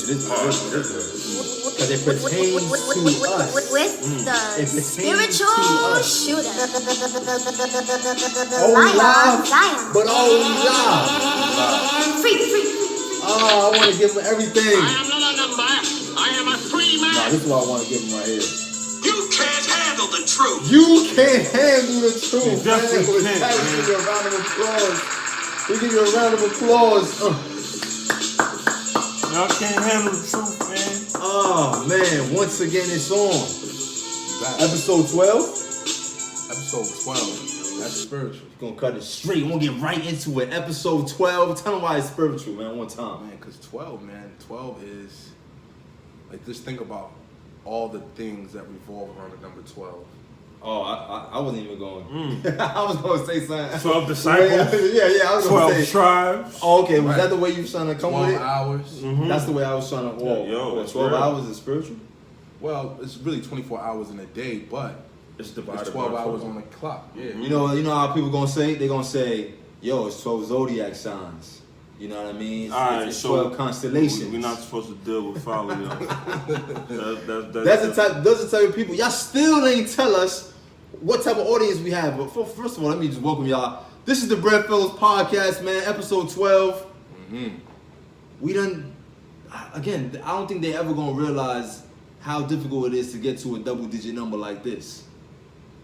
is because it pertains to us. With the spiritual shooter. Always live, but always live. Free. Oh, I want to give him everything. I am not a number. I am a free man. Nah, this is what I want to give him right here. You can't handle the truth. You can't handle the truth, man. definitely With that, we give you a round of applause. We give you a round of applause. Y'all can't handle the truth, man. Oh, man. Once again, it's on. Episode 12. Episode 12. That's spiritual. We're gonna cut it straight. We're gonna get right into it. Episode 12. Tell them why it's spiritual, man, one time. Man, because 12, man. 12 is, like, just think about all the things that revolve around the number 12. Oh, I wasn't even going. I was gonna say something. 12 disciples. Yeah, I was gonna 12 say. tribes. Oh, okay. Was Right. that the way you was trying to come 12 with it? hours. That's the way I was trying to. Whoa, Yo, that's 12 real. hours is spiritual? Well, it's really 24 hours in a day, but It's divided it's 12 by hours 12. on the clock. Yeah. You know how people gonna say? They gonna say, "Yo, it's 12 zodiac signs." You know what I mean? Alright, It's so 12 constellations. We're not supposed to deal with follow, yo. That's the type. Those are the type of people. Y'all still ain't tell us what type of audience we have. But first of all, let me just welcome y'all. This is the Bread Fellows podcast, man. Episode 12. We done. Again, I don't think they ever gonna realize how difficult it is to get to a double-digit number like this.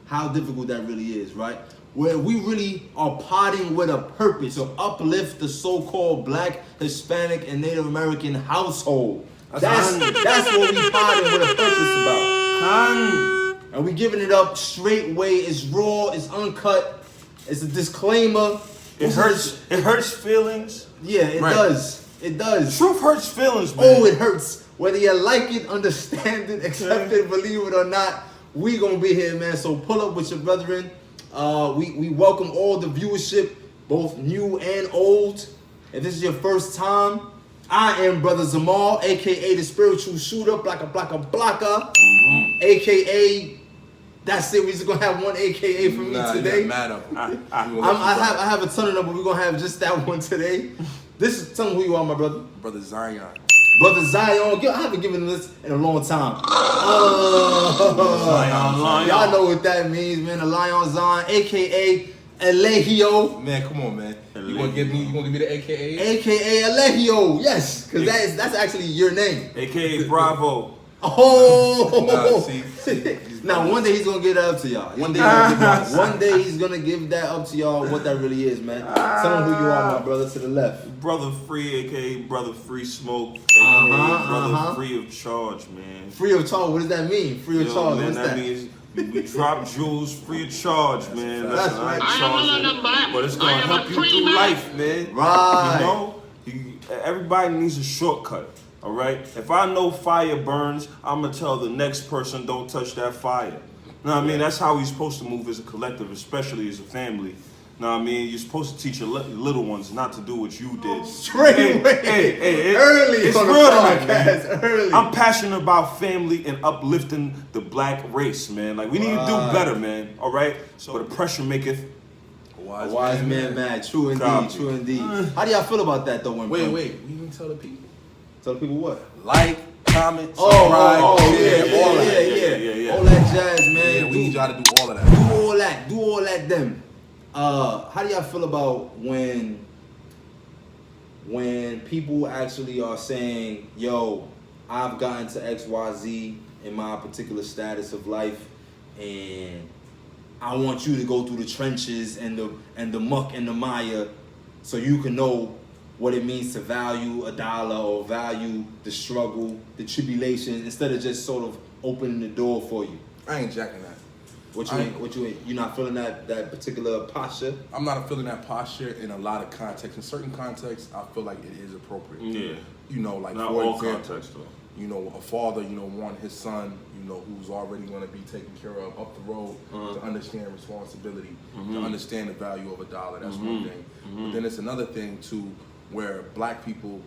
How difficult that really is, right? Where we really are potting with a purpose to uplift the so-called Black, Hispanic, and Native American household. That's what we potting with a purpose about. And we giving it up straight way. It's raw. It's uncut. It's a disclaimer. It hurts feelings. Yeah, it Right. does. It does. Truth hurts feelings, man. Oh, it hurts. Whether you like it, understand it, accept it, believe it or not, we gonna be here, man. So pull up with your brethren. We welcome all the viewership, both new and old. If this is your first time, I am Brother Zamar, aka the spiritual shooter, blocka, aka. That's it. We just gonna have one AKA for me today. It doesn't matter. I have a ton of them, but we're gonna have just that one today. Tell me who you are, my brother. Brother Zion. Brother Zion. I haven't given this in a long time. Lion. Y'all know what that means, man. The Lion Zion, aka Elegio, Man, come on, man. You gonna give me the AKA? aka Elegio. Yes, because that's actually your name. AKA Bravo. Oh. Nah, see, Now one day he's gonna give that up to y'all. One day he's gonna give that up to y'all. What that really is, man. Tell him who you are, my brother, to the left. Brother Free, aka Brother Free Smoke, aka Brother Free of Charge, man. Free of charge. What does that mean? Free of charge. Man, What's that that? means we drop jewels free of charge, man. That's right. I am not a number. But it's gonna I am help a you free through man. life, man. Right. You know, everybody needs a shortcut. All right. If I know fire burns, I'm gonna tell the next person don't touch that fire. Know what I mean? That's how we're supposed to move as a collective, especially as a family. Know what I mean? You're supposed to teach your little ones not to do what you did. Straight away. Early it's on the real tonight, podcast. man. Early. I'm passionate about family and uplifting the black race, man. Like we need to do better, man. All right. So the pressure maketh. A wise man mad. True indeed. Copy. True indeed. How do y'all feel about that though? Wait. We didn't tell the people. Tell the people what? Like, comment, Oh, subscribe, yeah, share, all that. Yeah. All that jazz, man. Yeah, we need y'all to do all of that. Do all that. Them. How do y'all feel about when people actually are saying, "Yo, I've gotten to XYZ in my particular status of life, and I want you to go through the trenches and the muck and the mire, so you can know what it means to value a dollar or value the struggle, the tribulations, instead of just sort of opening the door for you." I ain't jacking that. You're not feeling that particular posture? I'm not feeling that posture in a lot of contexts. In certain contexts, I feel like it is appropriate. Yeah. You know, like Not for all example, context though. you know, a father, want his son, who's already going to be taken care of up the road to understand responsibility, to understand the value of a dollar. That's one thing. But then it's another thing too, where black people,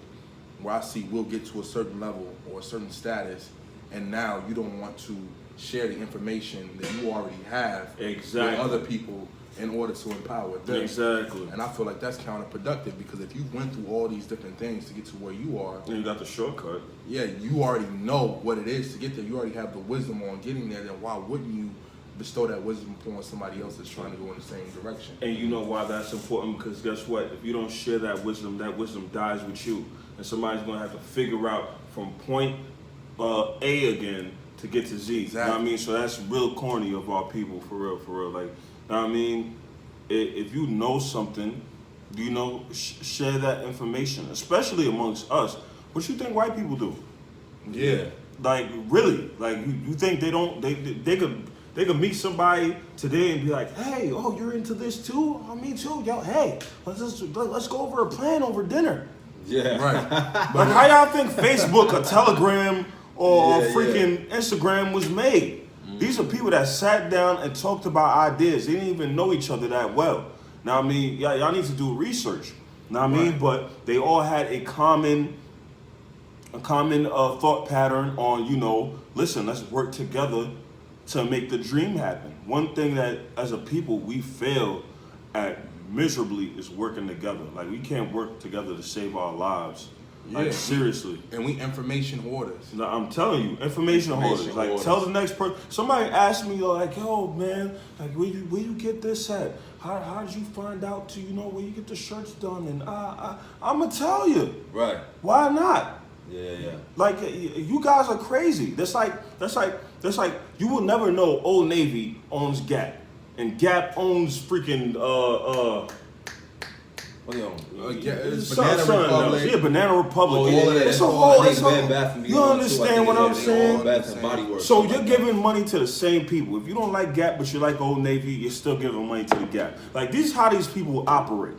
where I see will get to a certain level or a certain status, and now you don't want to share the information that you already have Exactly. with other people in order to empower them. Exactly. And I feel like that's counterproductive because if you went through all these different things to get to where you are, And you got the shortcut. yeah, you already know what it is to get there. You already have the wisdom on getting there. Then why wouldn't you bestow that wisdom upon somebody else that's trying to go in the same direction? And you know why that's important? Because guess what? If you don't share that wisdom dies with you. And somebody's going to have to figure out from point A again to get to Z. Exactly. You know what I mean? So that's real corny of our people, for real. Like, you know what I mean? If you know something, share that information, especially amongst us. What you think white people do? Yeah. Like, really? Like, you think they could meet somebody today and be like, hey, oh, you're into this too? Oh, me too. Yo, hey, let's go over a plan over dinner. Yeah. Right. Like, how y'all think Facebook or Telegram or Yeah, freaking Instagram was made? These are people that sat down and talked about ideas. They didn't even know each other that well. Now, I mean, y'all need to do research. Now, I mean, but they all had a common thought pattern on, listen, let's work together to make the dream happen. One thing that, as a people, we fail at miserably is working together. Like, we can't work together to save our lives. Like, seriously. And we information hoarders. No, I'm telling you, information hoarders. Like, hoarders. tell the next person. Somebody asked me, like, yo, man, like, where you get this at? How did you find out where you get the shirts done? And I'm gonna tell you. Right. Why not? Yeah. Like, you guys are crazy. That's like you will never know Old Navy owns Gap, and Gap owns freaking What do you own? It's Banana Republic. Yeah, Banana Republic. Oh, yeah. It's a I whole. think It's Bed Bath a, and you Beyond, understand too. I think what I'm they saying? all Bath and Body Works. So you're giving money to the same people. If you don't like Gap, but you like Old Navy, you're still giving money to the Gap. Like, this is how these people operate.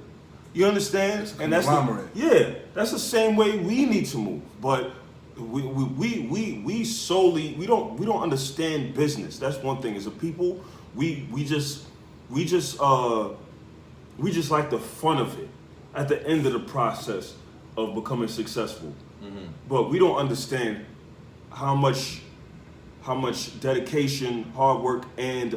You understand? And that's that's the same way we need to move. But we solely we don't understand business. That's one thing. As a people, we just like the fun of it at the end of the process of becoming successful. But we don't understand how much dedication, hard work, and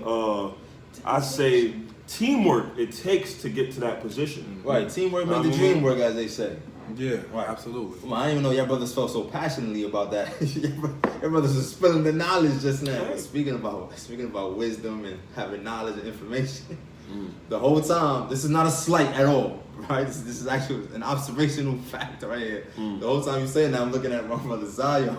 I say teamwork it takes to get to that position. Right, teamwork made the dream work, as they say. Yeah, Right. absolutely. Come on, I didn't even know your brothers felt so passionately about that. Your brothers are spilling the knowledge just now. Right. Speaking about wisdom and having knowledge and information. The whole time, this is not a slight at all, right? This is actually an observational fact right here. The whole time you're saying that, I'm looking at my brother Zion.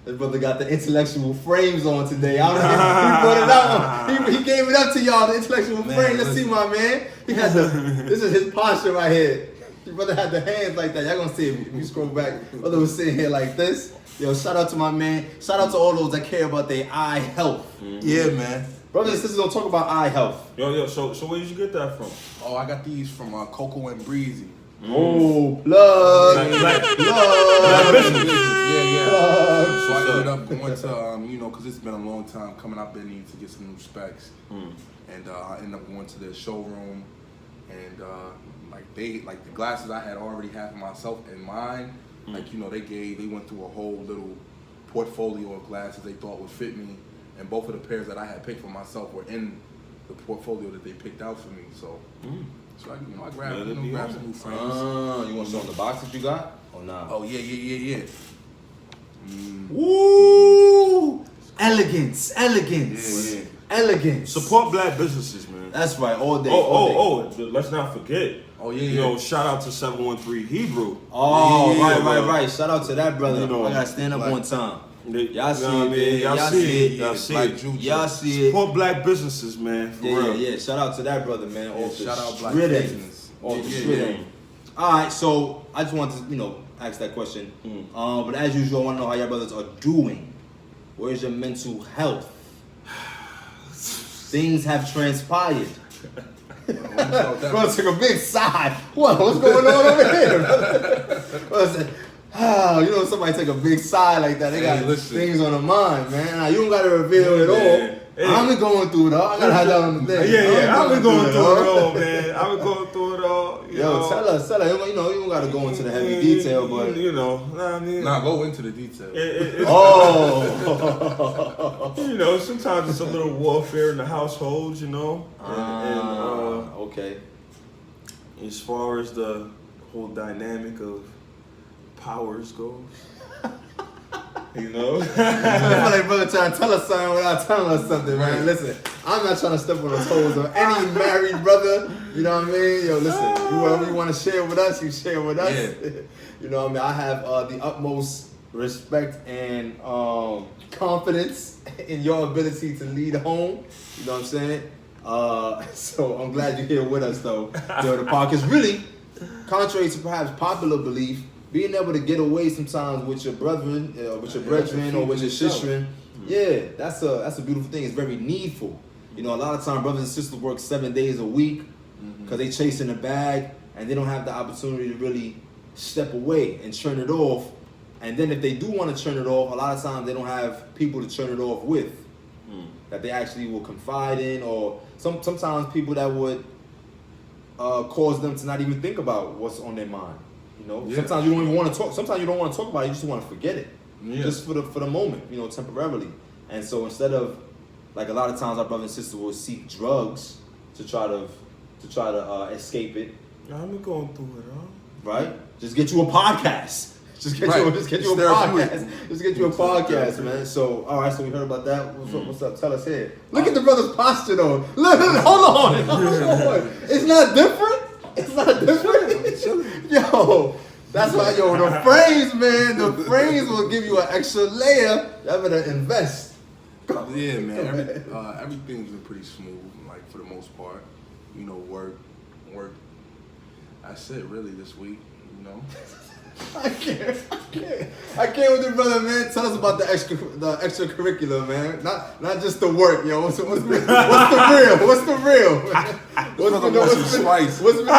His brother got the intellectual frames on today. I don't know, he brought it up. He gave it up to y'all, the intellectual frame. Let's see, my man. He had this is his posture right here. Your brother had the hands like that. Y'all gonna see it if you scroll back. Brother was sitting here like this. Yo, shout out to my man. Shout out to all those that care about their eye health. Yeah, man. Brothers and sisters, don't talk about eye health. Yo, so where did you get that from? Oh, I got these from Coco and Breezy. Oh, plug. Black business. Yeah. So I ended up going to, because it's been a long time coming. I've been needing to get some new specs, and I ended up going to their showroom, and the glasses I had already had for myself in mind. They went through a whole little portfolio of glasses they thought would fit me, and both of the pairs that I had picked for myself were in the portfolio that they picked out for me. So. So I grabbed some new frames. You want to show them the boxes you got? Or nah? Oh yeah. Woo! Elegance. Yeah. Elegance. Support black businesses, man. That's right, all day. Let's not forget. Oh yeah. Shout out to 713 Hebrew. Oh, Yeah, right. Shout out to that brother. I gotta stand up one time. Y'all see Y'all it, man. Y'all see it. Y'all see it. Support black businesses, man. For real. Yeah. Shout out to that brother, man. Shout out black shredding. business. Off the shredding. All right, so I just wanted to, ask that question. But as usual, I want to know how your brothers are doing. Where's your mental health? Things have transpired. Bro took a big sigh. What's going on over here, brother? Somebody take a big sigh like that. They got things on their mind, man. Now, you don't got to reveal it all. I've been going through it all. I gotta have that on the thing. Yeah. I've been going through it all, man. I've been going through it all. You know. Tell us. You know, you don't gotta go into the heavy detail, but you know, I mean, go into the detail. You know, sometimes it's a little warfare in the household, you know. Okay. As far as the whole dynamic of powers goes, you know. I feel like brother trying to tell us something without telling us something, man. Listen, I'm not trying to step on the toes of any married brother. You know what I mean? Yo, listen, whoever you want to share with us, you share with us. Yeah. You know what I mean? I have the utmost respect and confidence in your ability to lead home. You know what I'm saying? So I'm glad you're here with us, though. Yo, the podcast really, contrary to perhaps popular belief, being able to get away sometimes with your brethren, or with your sistren, that's a beautiful thing. It's very needful. You know, a lot of times brothers and sisters work 7 days a week because they chasing the bag and they don't have the opportunity to really step away and turn it off. And then if they do want to turn it off, a lot of times they don't have people to turn it off with that they actually will confide in, or sometimes people that would cause them to not even think about what's on their mind. You know, sometimes you don't even want to talk. Sometimes you don't want to talk about it. You just want to forget it, just for the moment. You know, temporarily. And so instead of, like, a lot of times our brothers and sisters will seek drugs to try to escape it. I've been going through it, huh? Right? Just get you a podcast. Just get you a podcast. Just get you a podcast, man. So, all right. So we heard about that. What's up? Tell us here. Look at the brother's posture, though. Look, hold on. It's not different. It's not different. Yo, that's why, the frames, man. The frames will give you an extra layer. You better invest. Yeah, man. Everything's been pretty smooth, like, for the most part. You know, work. That's it, really, this week. You know. I can't with the brother, man. Tell us about the extracurricular, man. Not just the work, yo. What's the real? What's the real? What's the spice? What's the real?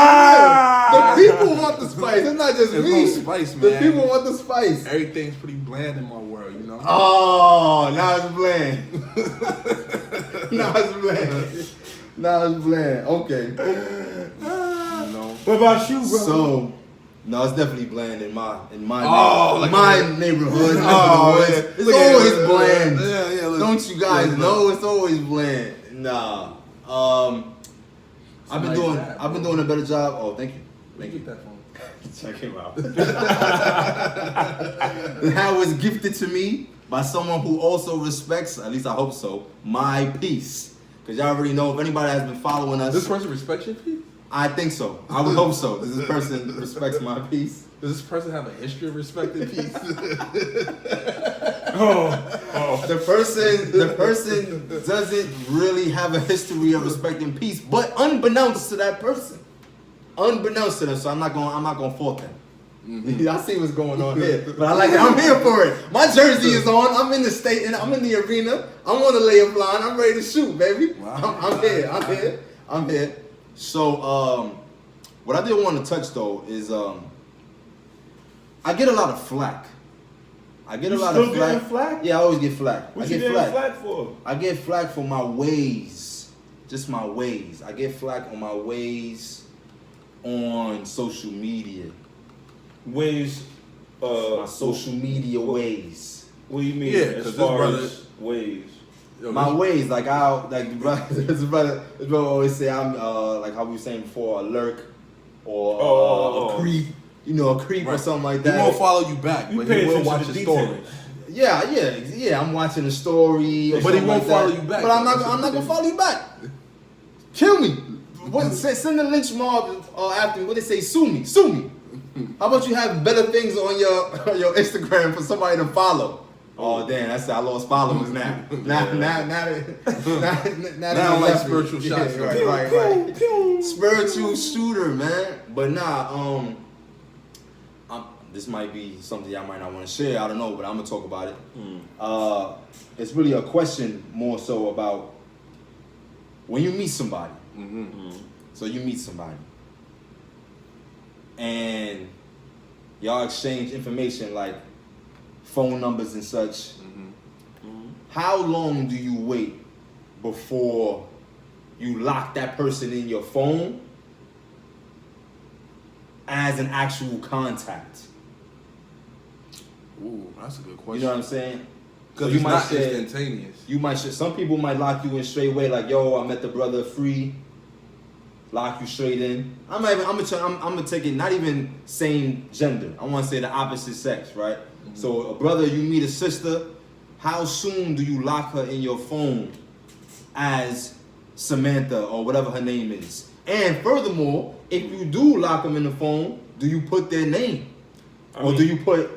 The people want the spice. It's not just me. No spice, man. The people want the spice. Everything's pretty bland in my world, you know. Oh, now it's bland. Now it's bland. Okay. You know. What about you, bro? So. No, it's definitely bland in my neighborhood. It's always bland. Yeah. Don't you guys know it's always bland? Nah. I've been doing a better job. Oh, thank you. Get that phone. Check him out. That was gifted to me by someone who also respects, at least I hope so, my peace. Because y'all already know, if anybody has been following us. This person respects your peace? I think so. I would hope so. This person respects my peace. Does this person have a history of respecting peace? The person doesn't really have a history of respecting peace, but unbeknownst to that person, unbeknownst to them. So I'm not gonna fault them. Mm-hmm. I see what's going on here, but I like it. I'm here for it. My jersey is on. I'm in the state, and I'm in the arena. I'm on the layup line. I'm ready to shoot, baby. Wow. I'm here. So, what I did want to touch, though, is I get a lot of flack. Flack? Yeah, I always get flack. What you getting flack for? I get flack for my ways. Just my ways. I get flack on my ways on social media. Ways? My social media ways. What do you mean? Yeah, as far as ways? My ways, like this brother always say I'm like how we were saying before, a lurk or a creep, a creep or something like that. He won't follow you back, but he will watch your stories. Yeah. I'm watching a story, but he won't follow you back. But I'm not gonna follow you back. Kill me. Send the lynch mob after me. What they say? Sue me. How about you have better things on your Instagram for somebody to follow? Oh damn! I lost followers now. Now I'm like spiritual shots. Right. Spiritual shooter, man. But nah, this might be something y'all might not want to share. I don't know, but I'm gonna talk about it. It's really a question more so about when you meet somebody. So you meet somebody, and y'all exchange information like phone numbers and such. How long do you wait before you lock that person in your phone as an actual contact? Ooh, that's a good question. You know what I'm saying? Because you it's might not say, instantaneous. you might say, some people might lock you in straight away, like, yo, I met the brother free, lock you straight in. I'm gonna take it not even same gender. I want to say the opposite sex, right? Mm-hmm. So a brother, you meet a sister. How soon do you lock her in your phone as Samantha or whatever her name is? And furthermore, if you do lock them in the phone, do you put their name, or do you put?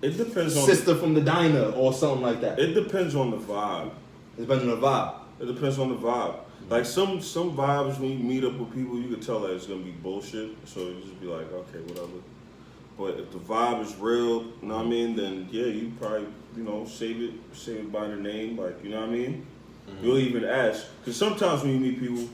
It depends on sister from the diner or something like that. It depends on the vibe. It depends on the vibe. It depends on the vibe. Like some vibes when you meet up with people, you can tell that it's gonna be bullshit. So you just be like, okay, whatever. But if the vibe is real, you know what I mean, then yeah, you probably, save it by their name, like, you know what I mean? Mm-hmm. You'll even ask. Because sometimes when you meet people,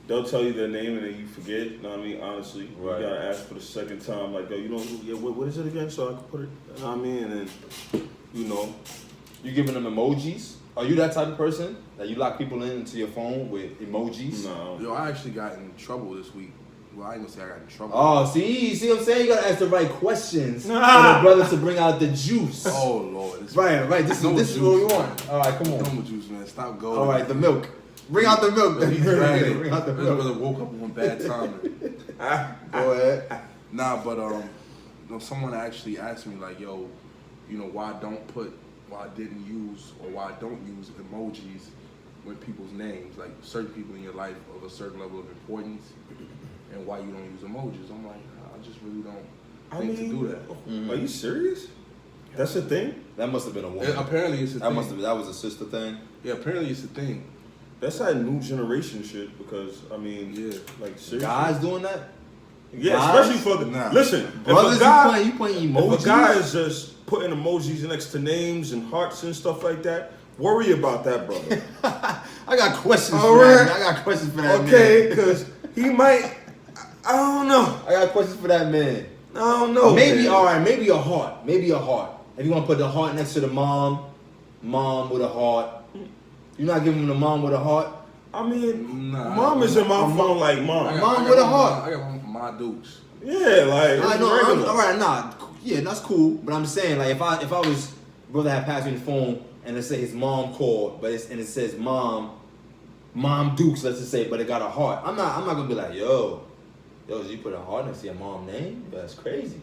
they'll tell you their name and then you forget, you know what I mean, honestly. Right. You gotta ask for the second time, like, yo, what is it again, so I can put it, you know what I mean? And then, You giving them emojis? Are you that type of person that you lock people into your phone with emojis? No. Yo, I actually got in trouble this week. Well, I ain't gonna say I got in trouble. Oh, see what I'm saying? You gotta ask the right questions for the brother to bring out the juice. Oh, Lord. Right. This is what we want. All right, come on. No more juice, man. Stop going. All right, the milk. Bring out the milk. Bring out the milk. This brother woke up on bad timing. Go ahead. Nah, but someone actually asked me like, yo, why I didn't use or why I don't use emojis with people's names, like certain people in your life of a certain level of importance, and why you don't use emojis. I'm like, I just really don't think to do that. Are you serious? That's a thing? That must have been a woman. Apparently it's a thing. That was a sister thing. Yeah, apparently it's a thing. That's that new generation shit because, like, seriously. Guys doing that? Yeah, guys? especially for the... Listen, brothers, if a guy, you putting emojis? If a guy is just putting emojis next to names and hearts and stuff like that, worry about that, brother. I got questions for that, man. I got questions for that man. Okay, because he might... I don't know. I got questions for that man. I don't know. Maybe, man. all right, maybe a heart. Maybe a heart. If you want to put the heart next to the mom with a heart. You're not giving him the mom with a heart? I mean, mom is in my phone like mom. Mom with a heart. I got my dukes. Yeah, like, all right, nah. Yeah, that's cool. But I'm saying, like, if I was, brother had passed me the phone and let's say his mom called, but it says mom Dukes, let's just say, but it got a heart. I'm not gonna be like, yo, you put a heart next to your mom's name? That's crazy.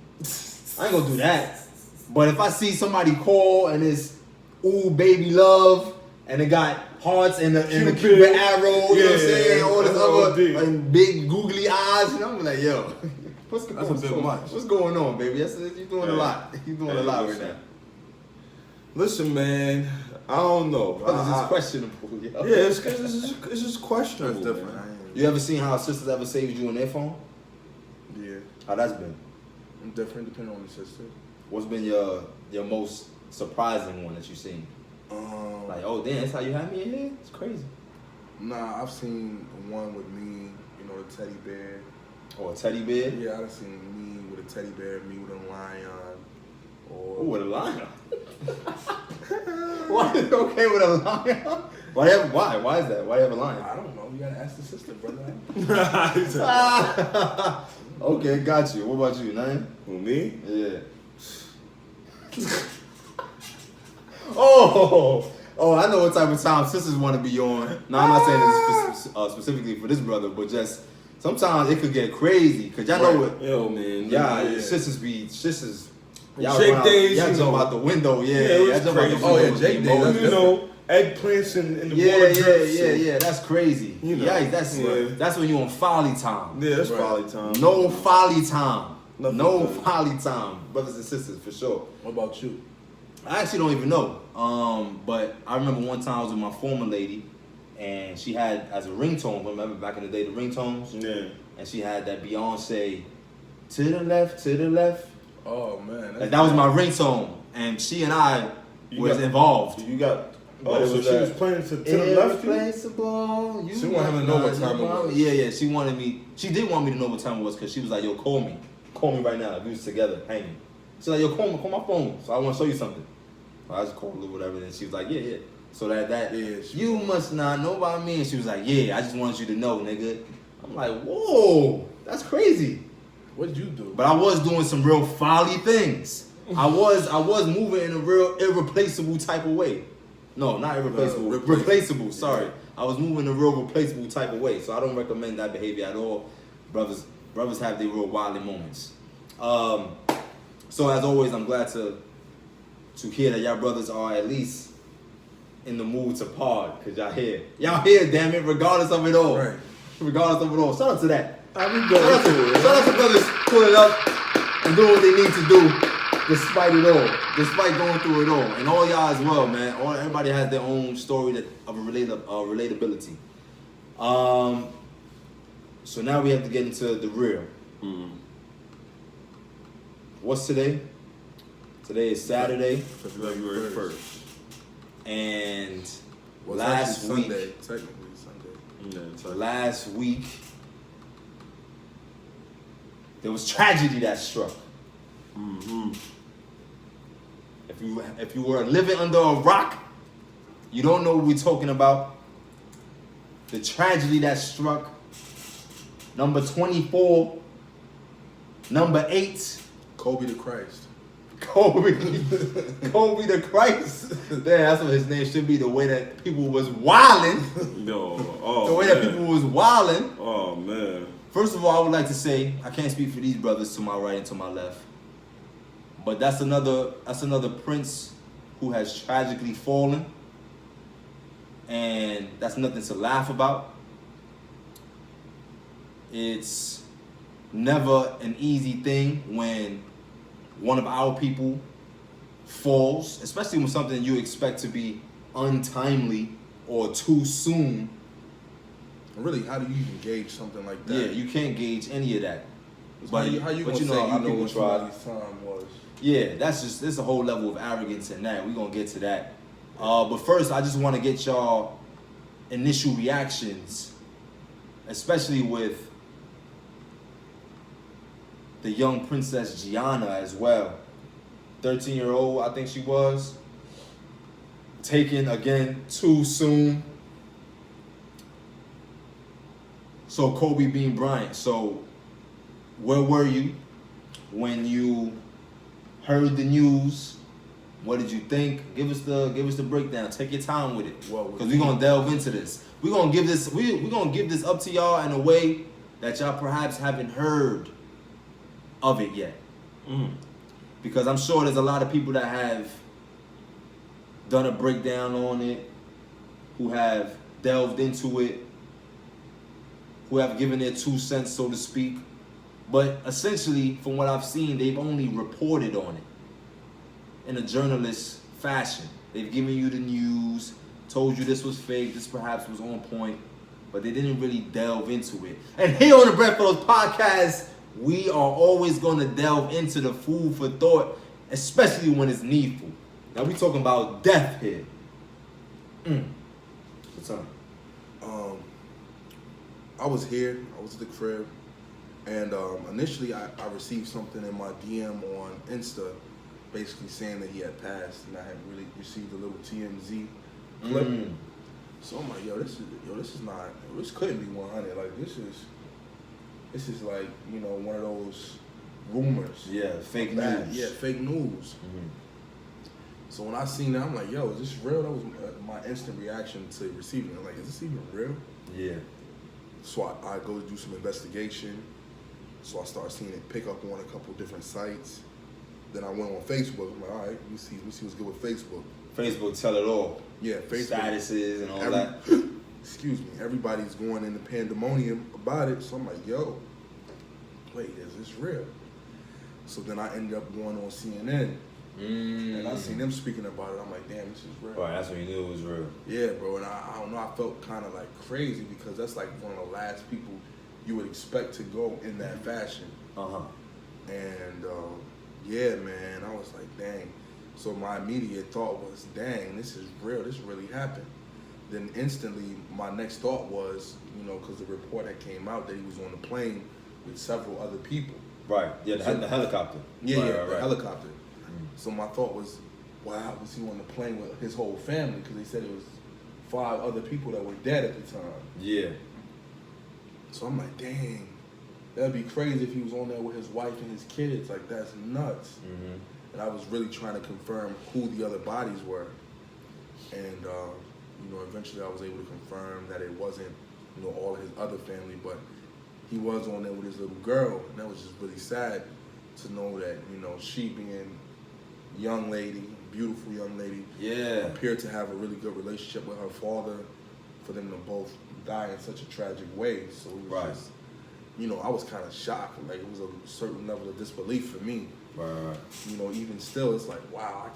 I ain't gonna do that. But if I see somebody call and it's ooh baby love and it got hearts and the Cupid arrow, you know what I'm saying? All this other like, big googly eyes, I'm gonna be like, yo, what's going on, baby? You're doing a lot. You're doing a lot right now. Listen, man, I don't know. This is questionable, yo. Yeah, it's just questionable. That's different. You ever seen how sisters ever saved you on their phone? Yeah. How that's been? Different depending on the sister. What's been your most surprising one that you've seen? Like, oh damn, that's how you had me in here? It's crazy. Nah, I've seen one with me, the teddy bear. Oh, a teddy bear? Yeah, I've seen me with a teddy bear, me with a lion. Or with a lion? Why is it okay with a lion? Why? Why is that? Why do you have a lion? I don't know. You gotta ask the sister, brother. Okay, got you. What about you, Nine? Who, me? Yeah. Oh, I know what type of time sisters want to be on. No, I'm not saying this specifically for this brother, but just sometimes it could get crazy. Cause y'all know what? Yo, man. Sisters. Y'all Jake days, y'all jump out the window. Yeah, it was crazy. Oh yeah, Jake days. Eggplants in the water. Yeah, that's crazy. Yeah, that's when you on folly time. Yeah, that's folly time. No folly time. No folly time, brothers and sisters, for sure. What about you? I actually don't even know. But I remember one time I was with my former lady, and she had as a ringtone. Remember back in the day, the ringtones. Yeah. And she had that Beyonce, to the left. Oh man, that was my ringtone, and she and I was involved. You got. Oh, so she was playing to the left. Irreplaceable. She wanted him to know what time it was. Yeah. She wanted me. She did want me to know what time it was because she was like, "Yo, call me right now." We was together hanging. She's like, "Yo, call my phone." So I want to show you something. So I just called her or whatever, and she was like, "Yeah." So that you must not know about me. And she was like, yeah, I just wanted you to know, nigga. I'm like, whoa, that's crazy. What did you do? But I was doing some real folly things. I was moving in a real irreplaceable type of way. No, not irreplaceable. Replaceable, sorry. I was moving in a real replaceable type of way. So I don't recommend that behavior at all. Brothers have their real wilding moments. So as always, I'm glad to hear that y'all brothers are at least in the mood to pod, cause y'all here, damn it, regardless of it all. Right. Regardless of it all. Shout out to that. Shout Shout out to brothers pulling up and doing what they need to do despite it all. Despite going through it all. And all y'all as well, man. Everybody has their own story of relatability. So now we have to get into the real. Mm-hmm. What's today? Today is Saturday. February 1st. And Well, last week, Sunday, technically Sunday. Yeah, last week, there was tragedy that struck. Mm-hmm. If you were living under a rock, you don't know what we're talking about. The tragedy that struck number 24, number 8, Kobe the Christ. Kobe the Christ. Damn, that's what his name should be. The way that people was wilding. The way that people was wilding. Oh man. First of all, I would like to say I can't speak for these brothers to my right and to my left, but that's another prince who has tragically fallen, and that's nothing to laugh about. It's never an easy thing when one of our people falls, especially when something you expect to be untimely or too soon. Really, how do you even gauge something like that? Yeah, you can't gauge any of that. How you but gonna you know, say I you know knew we what tried. somebody's time was? Yeah, there's a whole level of arrogance in that. We're gonna get to that. But first, I just want to get y'all initial reactions, especially with the young Princess Gianna as well. 13-year-old, I think she was. Taken again too soon. So Kobe being Bryant. So where were you when you heard the news? What did you think? Give us the breakdown. Take your time with it, because we're gonna delve into this. We're gonna give this up to y'all in a way that y'all perhaps haven't heard of it yet. Because I'm sure there's a lot of people that have done a breakdown on it, who have delved into it, who have given their 2 cents, so to speak. But essentially, from what I've seen, they've only reported on it in a journalist fashion. They've given you the news, told you this was fake, this perhaps was on point, but they didn't really delve into it. And here on the Breadfellows podcast, we are always going to delve into the food for thought, especially when it's needful. Now we talking about death here. What's up? I was here. I was at the crib, and initially I received something in my DM on Insta, basically saying that he had passed, and I had really received a little TMZ clip. So I'm like, this couldn't be 100. Like this is like, you know, one of those rumors. Yeah, fake news. Yeah, fake news. So when I seen that, I'm like, yo, is this real? That was my instant reaction to receiving it. Like, is this even real? Yeah. So I go to do some investigation. So I start seeing it pick up on a couple different sites. Then I went on Facebook. I'm like, all right, let me see what's good with Facebook. Facebook tell it all. Yeah, Facebook. Statuses and all that. Excuse me. Everybody's going into pandemonium about it. So I'm like, yo, wait, is this real? So then I ended up going on CNN. And I seen them speaking about it. I'm like, damn, this is real. Right, that's when you knew it was real. Yeah, bro. And I don't know, I felt kind of like crazy, because that's like one of the last people you would expect to go in that fashion. And yeah, man, I was like, dang. So my immediate thought was, dang, this is real. This really happened. Then instantly, my next thought was, you know, because the report that came out that he was on the plane with several other people. Right. Yeah, the helicopter. Yeah, right. the helicopter. So my thought was, why was he on the plane with his whole family? Because they said it was 5 other people that were dead at the time. Yeah. So I'm like, dang, that'd be crazy if he was on there with his wife and his kids. Like, that's nuts. Mm-hmm. And I was really trying to confirm who the other bodies were. And, you know, eventually I was able to confirm that it wasn't, you know, all of his other family, but he was on there with his little girl. And that was just really sad to know that, you know, she being a young lady, beautiful young lady, appeared to have a really good relationship with her father, for them to both die in such a tragic way. So it was just, you know, I was kind of shocked. Like, it was a certain level of disbelief for me. Right. You know, even still, it's like, wow, I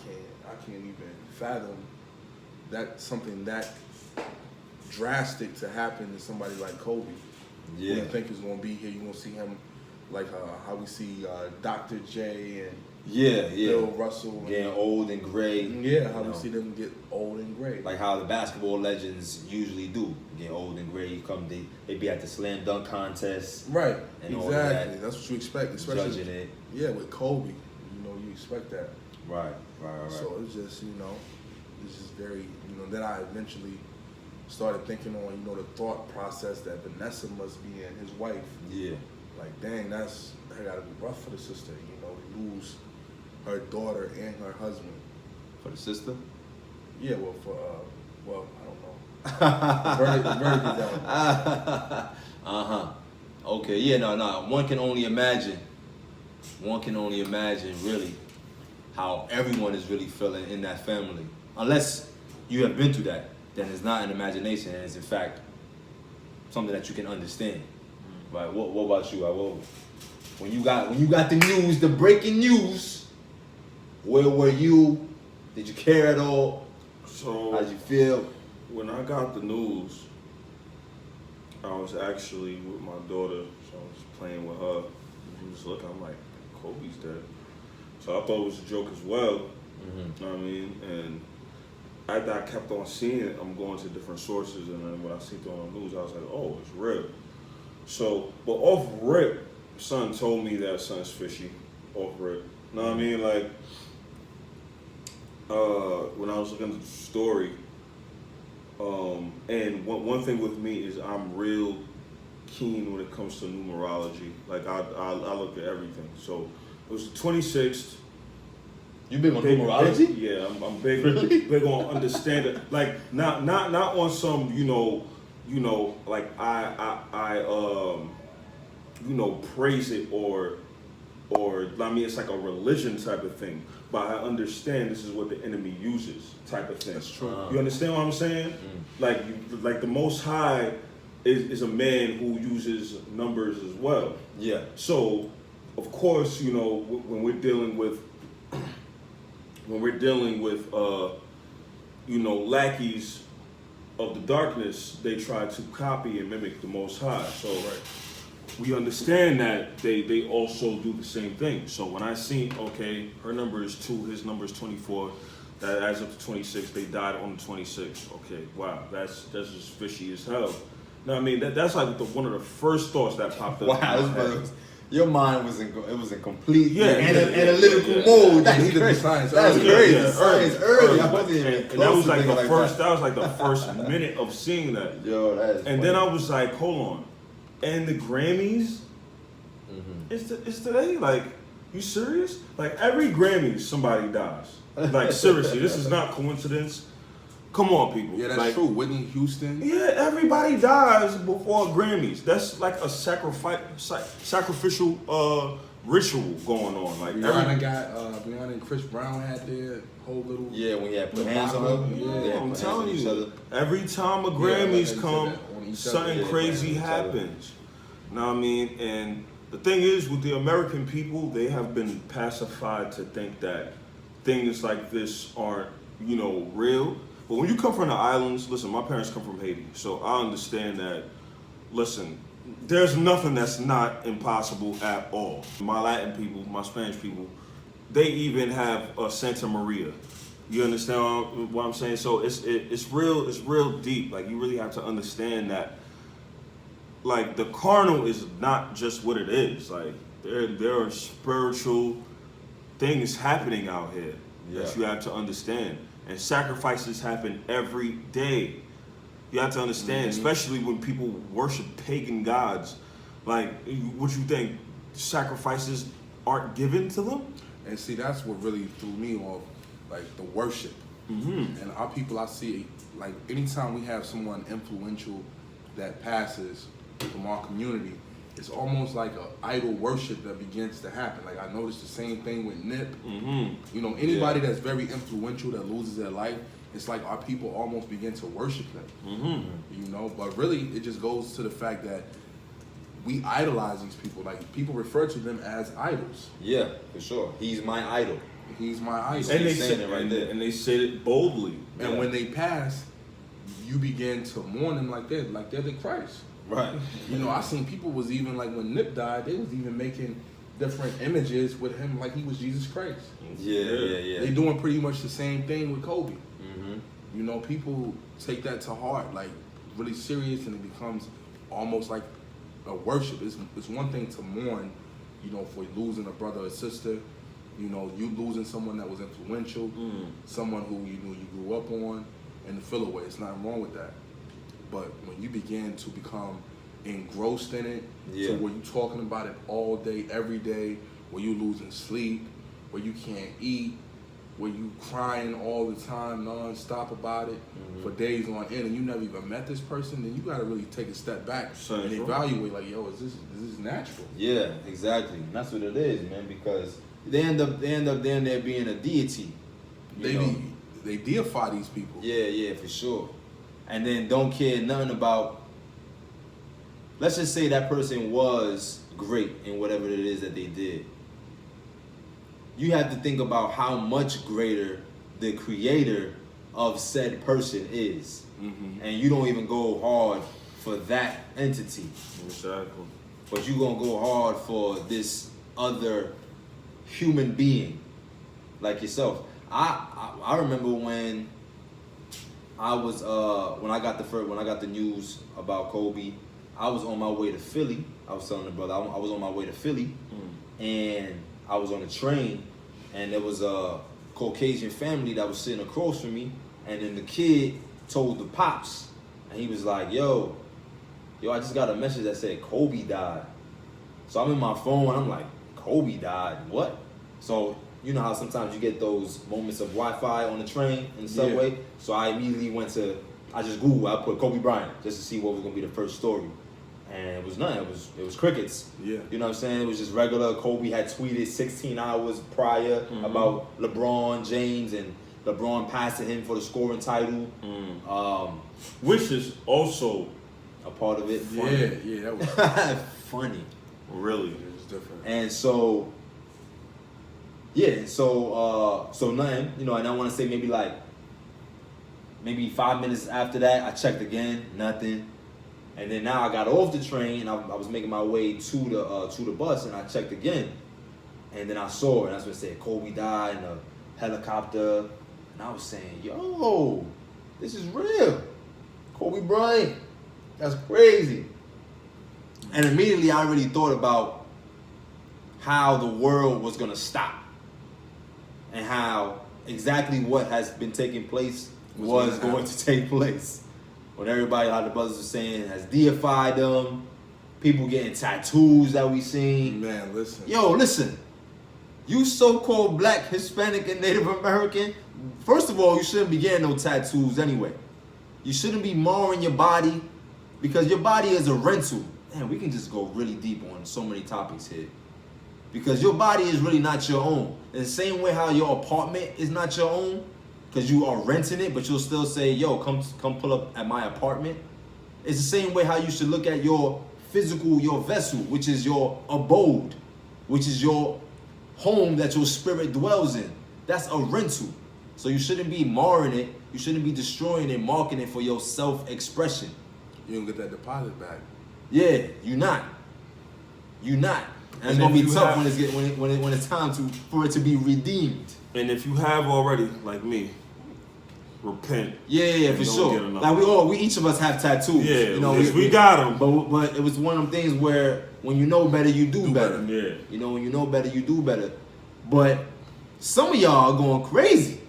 can't even fathom that something that drastic to happen to somebody like Kobe. Yeah. You think he's gonna be here? You gonna see him like how we see Dr. J and Bill Russell getting old and gray. Yeah, how we see them get old and gray. Like how the basketball legends usually do, get old and gray. They be at the slam dunk contest. Right. And exactly. all that, that's what you expect, especially judging it. Yeah, with Kobe, you know, you expect that. Right. So it's just, you know, it's just very, you know. Then I eventually started thinking on, you know, the thought process that Vanessa must be in, his wife. Yeah. Like, dang, that gotta be rough for the sister, you know, to lose her daughter and her husband. For the sister? Yeah, well, I don't know. The verdict is out. Okay, yeah, no. One can only imagine, really, how everyone is really feeling in that family. Unless you have been through that, then it's not an imagination, and it's in fact something that you can understand. Right? What about you? When you got the news, the breaking news, where were you? Did you care at all? So how did you feel? When I got the news, I was actually with my daughter, so I was playing with her. She was looking, I'm like, Kobe's dead. So I thought it was a joke as well. You know what I mean? And after I kept on seeing it, I'm going to different sources, and then when I seen it on the news, I was like, oh, it's real. So, but off rip, son told me that son's fishy. Off rip. You know what I mean? Like, when I was looking at the story, and one thing with me is I'm real keen when it comes to numerology. Like, I look at everything. So it was the 26th. You big on numerology? Yeah, I'm big, big on understanding. Like, not on some, you know, like I praise it or I mean, it's like a religion type of thing. But I understand this is what the enemy uses, type of thing. That's true. You understand what I'm saying? Like the Most High is a man who uses numbers as well. Yeah. So, of course, you know, when we're dealing with you know, lackeys of the darkness, they try to copy and mimic the Most High. So we understand that they also do the same thing. So when I seen, okay, her number is 2, his number is 24, that adds up to 26, they died on the 26th. Okay, wow, that's just fishy as hell. Now, I mean, that's like one of the first thoughts that popped up. Wow, your mind was in complete analytical mode. That's crazy. Science. That's crazy. Science early. And that was like the first. That was like the first minute of seeing that. Yo, that is. And funny. then I was like, hold on. And the Grammys, it's today. Like, you serious? Like, every Grammys, somebody dies. Like, seriously, this is not coincidence. Come on, people. Yeah, that's like, true. Whitney Houston. Yeah, everybody dies before Grammys. That's like a sacrificial ritual going on. Like, Rihanna and Chris Brown had their whole little when you had put hands on them. Yeah, I'm telling you, every time a Grammys come, something crazy happens. You know what I mean? And the thing is, with the American people, they have been pacified to think that things like this aren't, you know, real. But when you come from the islands, listen, my parents come from Haiti, so I understand that, listen, there's nothing that's not impossible at all. My Latin people, my Spanish people, they even have a Santa Maria. You understand what I'm saying? So it's real deep. Like, you really have to understand that, like, the carnal is not just what it is. Like, there are spiritual things happening out here. that you have to understand. And sacrifices happen every day. You have to understand, especially when people worship pagan gods. Like, what you think? Sacrifices aren't given to them? And see, that's what really threw me off, like the worship. And our people, I see, like anytime we have someone influential that passes from our community, it's almost like an idol worship that begins to happen. Like I noticed the same thing with Nip. You know, anybody that's very influential that loses their life, it's like our people almost begin to worship them. You know, but really it just goes to the fact that we idolize these people. Like people refer to them as idols. Yeah, for sure. He's my idol. He's my idol. And they saying say it right there. and they said it boldly. And when they pass, you begin to mourn them like they're the Christ. Right. You know, I seen people was even like when Nip died, they was even making different images with him like he was Jesus Christ. Yeah. They doing pretty much the same thing with Kobe. You know, people take that to heart, like really serious, and it becomes almost like a worship. It's one thing to mourn, you know, for losing a brother or sister. You know, you losing someone that was influential, someone who you know you grew up on, and to feel away. It's nothing wrong with that. But when you begin to become engrossed in it, to where you talking about it all day, every day, where you losing sleep, where you can't eat, where you crying all the time, non-stop about it for days on end, and you never even met this person, then you gotta really take a step back and evaluate, like, yo, is this natural? Yeah, exactly. And that's what it is, man. Because they end up down there being a deity. They deify these people. Yeah, for sure. And then don't care nothing about. Let's just say that person was great in whatever it is that they did. You have to think about how much greater the creator of said person is. And you don't even go hard for that entity. Exactly. But you gonna go hard for this other human being like yourself. I remember when I was when I got the news about Kobe, I was on my way to Philly. I was telling the brother I was on my way to Philly, and I was on a train, and there was a Caucasian family that was sitting across from me, and then the kid told the pops, and he was like, yo, I just got a message that said Kobe died. So I'm in my phone, I'm like, Kobe died? What? So you know how sometimes you get those moments of Wi-Fi on the train and the subway? So I immediately I just Googled, I put Kobe Bryant just to see what was gonna be the first story. And it was nothing, it was crickets. Yeah. You know what I'm saying? It was just regular. Kobe had tweeted 16 hours prior about LeBron James and LeBron passing him for the scoring title. Which is also a part of it. Funny. Yeah, that was funny. Really. It was different. And so nothing, you know, and I want to say maybe 5 minutes after that, I checked again, nothing. And then now I got off the train, and I was making my way to the bus, and I checked again. And then I saw it, and that's what it said, Kobe died in a helicopter. And I was saying, yo, this is real. Kobe Bryant, that's crazy. And immediately I already thought about how the world was gonna stop. And how exactly what has been taking place was going to take place. When everybody, like the brothers were saying, has deified them. People getting tattoos that we seen. Man, listen. Yo, listen. You so-called black, Hispanic, and Native American, first of all, you shouldn't be getting no tattoos anyway. You shouldn't be marring your body because your body is a rental. Man, we can just go really deep on so many topics here. Because your body is really not your own. In the same way how your apartment is not your own, because you are renting it, but you'll still say, yo, come pull up at my apartment. It's the same way how you should look at your your vessel, which is your abode, which is your home that your spirit dwells in. That's a rental. So you shouldn't be marring it. You shouldn't be destroying it, marking it for your self-expression. You don't get that deposit back. Yeah, you're not. And it's gonna be tough when it's time for it to be redeemed. And if you have already, like me, repent. Yeah, for sure. Like we each of us have tattoos. Yeah, you know, we got them. But it was one of them things where when you know better, you do better. Yeah. You know, when you know better, you do better. But Some of y'all are going crazy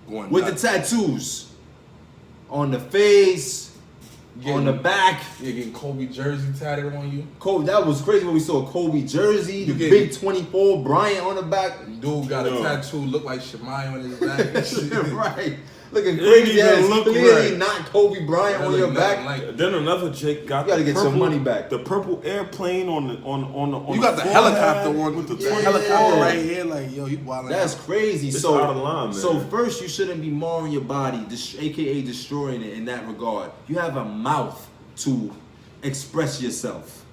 Going with nuts. the tattoos on the face, on the back. Yeah, getting Kobe jersey tatted on you. Kobe, that was crazy when we saw a Kobe jersey, the get- big 24 Bryant on the back. Dude got a tattoo, look like Shemai on his back. And shit. Right. Looking It crazy ain't even ass. look Clearly right. not Kobe Bryant on your back. Then another chick got You gotta the get your purple, money back. The purple airplane on the You got the helicopter on with the Yeah. helicopter right here. Like, yo, you wilding That's out. crazy. It's So out of line, man. So first, you shouldn't be marring your body, aka destroying it in that regard. You have a mouth to express yourself.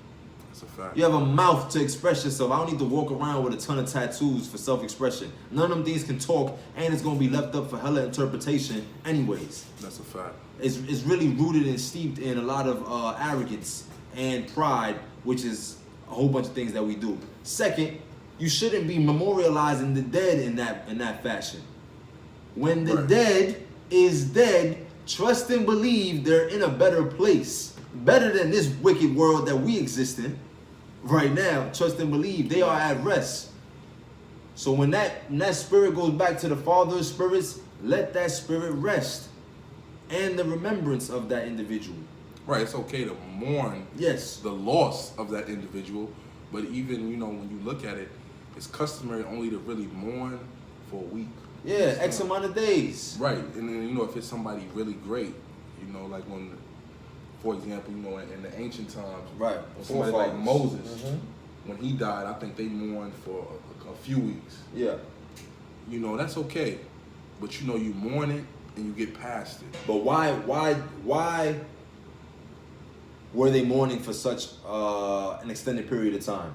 That's a fact. You have a mouth to express yourself. I don't need to walk around with a ton of tattoos for self-expression. None of them things can talk, and it's gonna be left up for hella interpretation anyways. That's a fact. It's really rooted and steeped in a lot of arrogance and pride, which is a whole bunch of things that we do. Second, you shouldn't be memorializing the dead in that fashion. When the Right. dead is dead, trust and believe they're in a better place, better than this wicked world that we exist in right now. Trust and believe they are at rest. So when that spirit goes back to the Father's spirits, let that spirit rest. And the remembrance of that individual. Right, it's okay to mourn Yes. the loss of that individual, but even, you know, when you look at it, it's customary only to really mourn for a week. Yeah, X amount of days. Right, and then, you know, if it's somebody really great, you know, like when, for example, you know, in the ancient times, Right. when somebody like Forefathers. Moses, when he died, I think they mourned for a few weeks. Yeah. You know, that's okay, but you know, you mourn it and you get past it. But why were they mourning for such an extended period of time?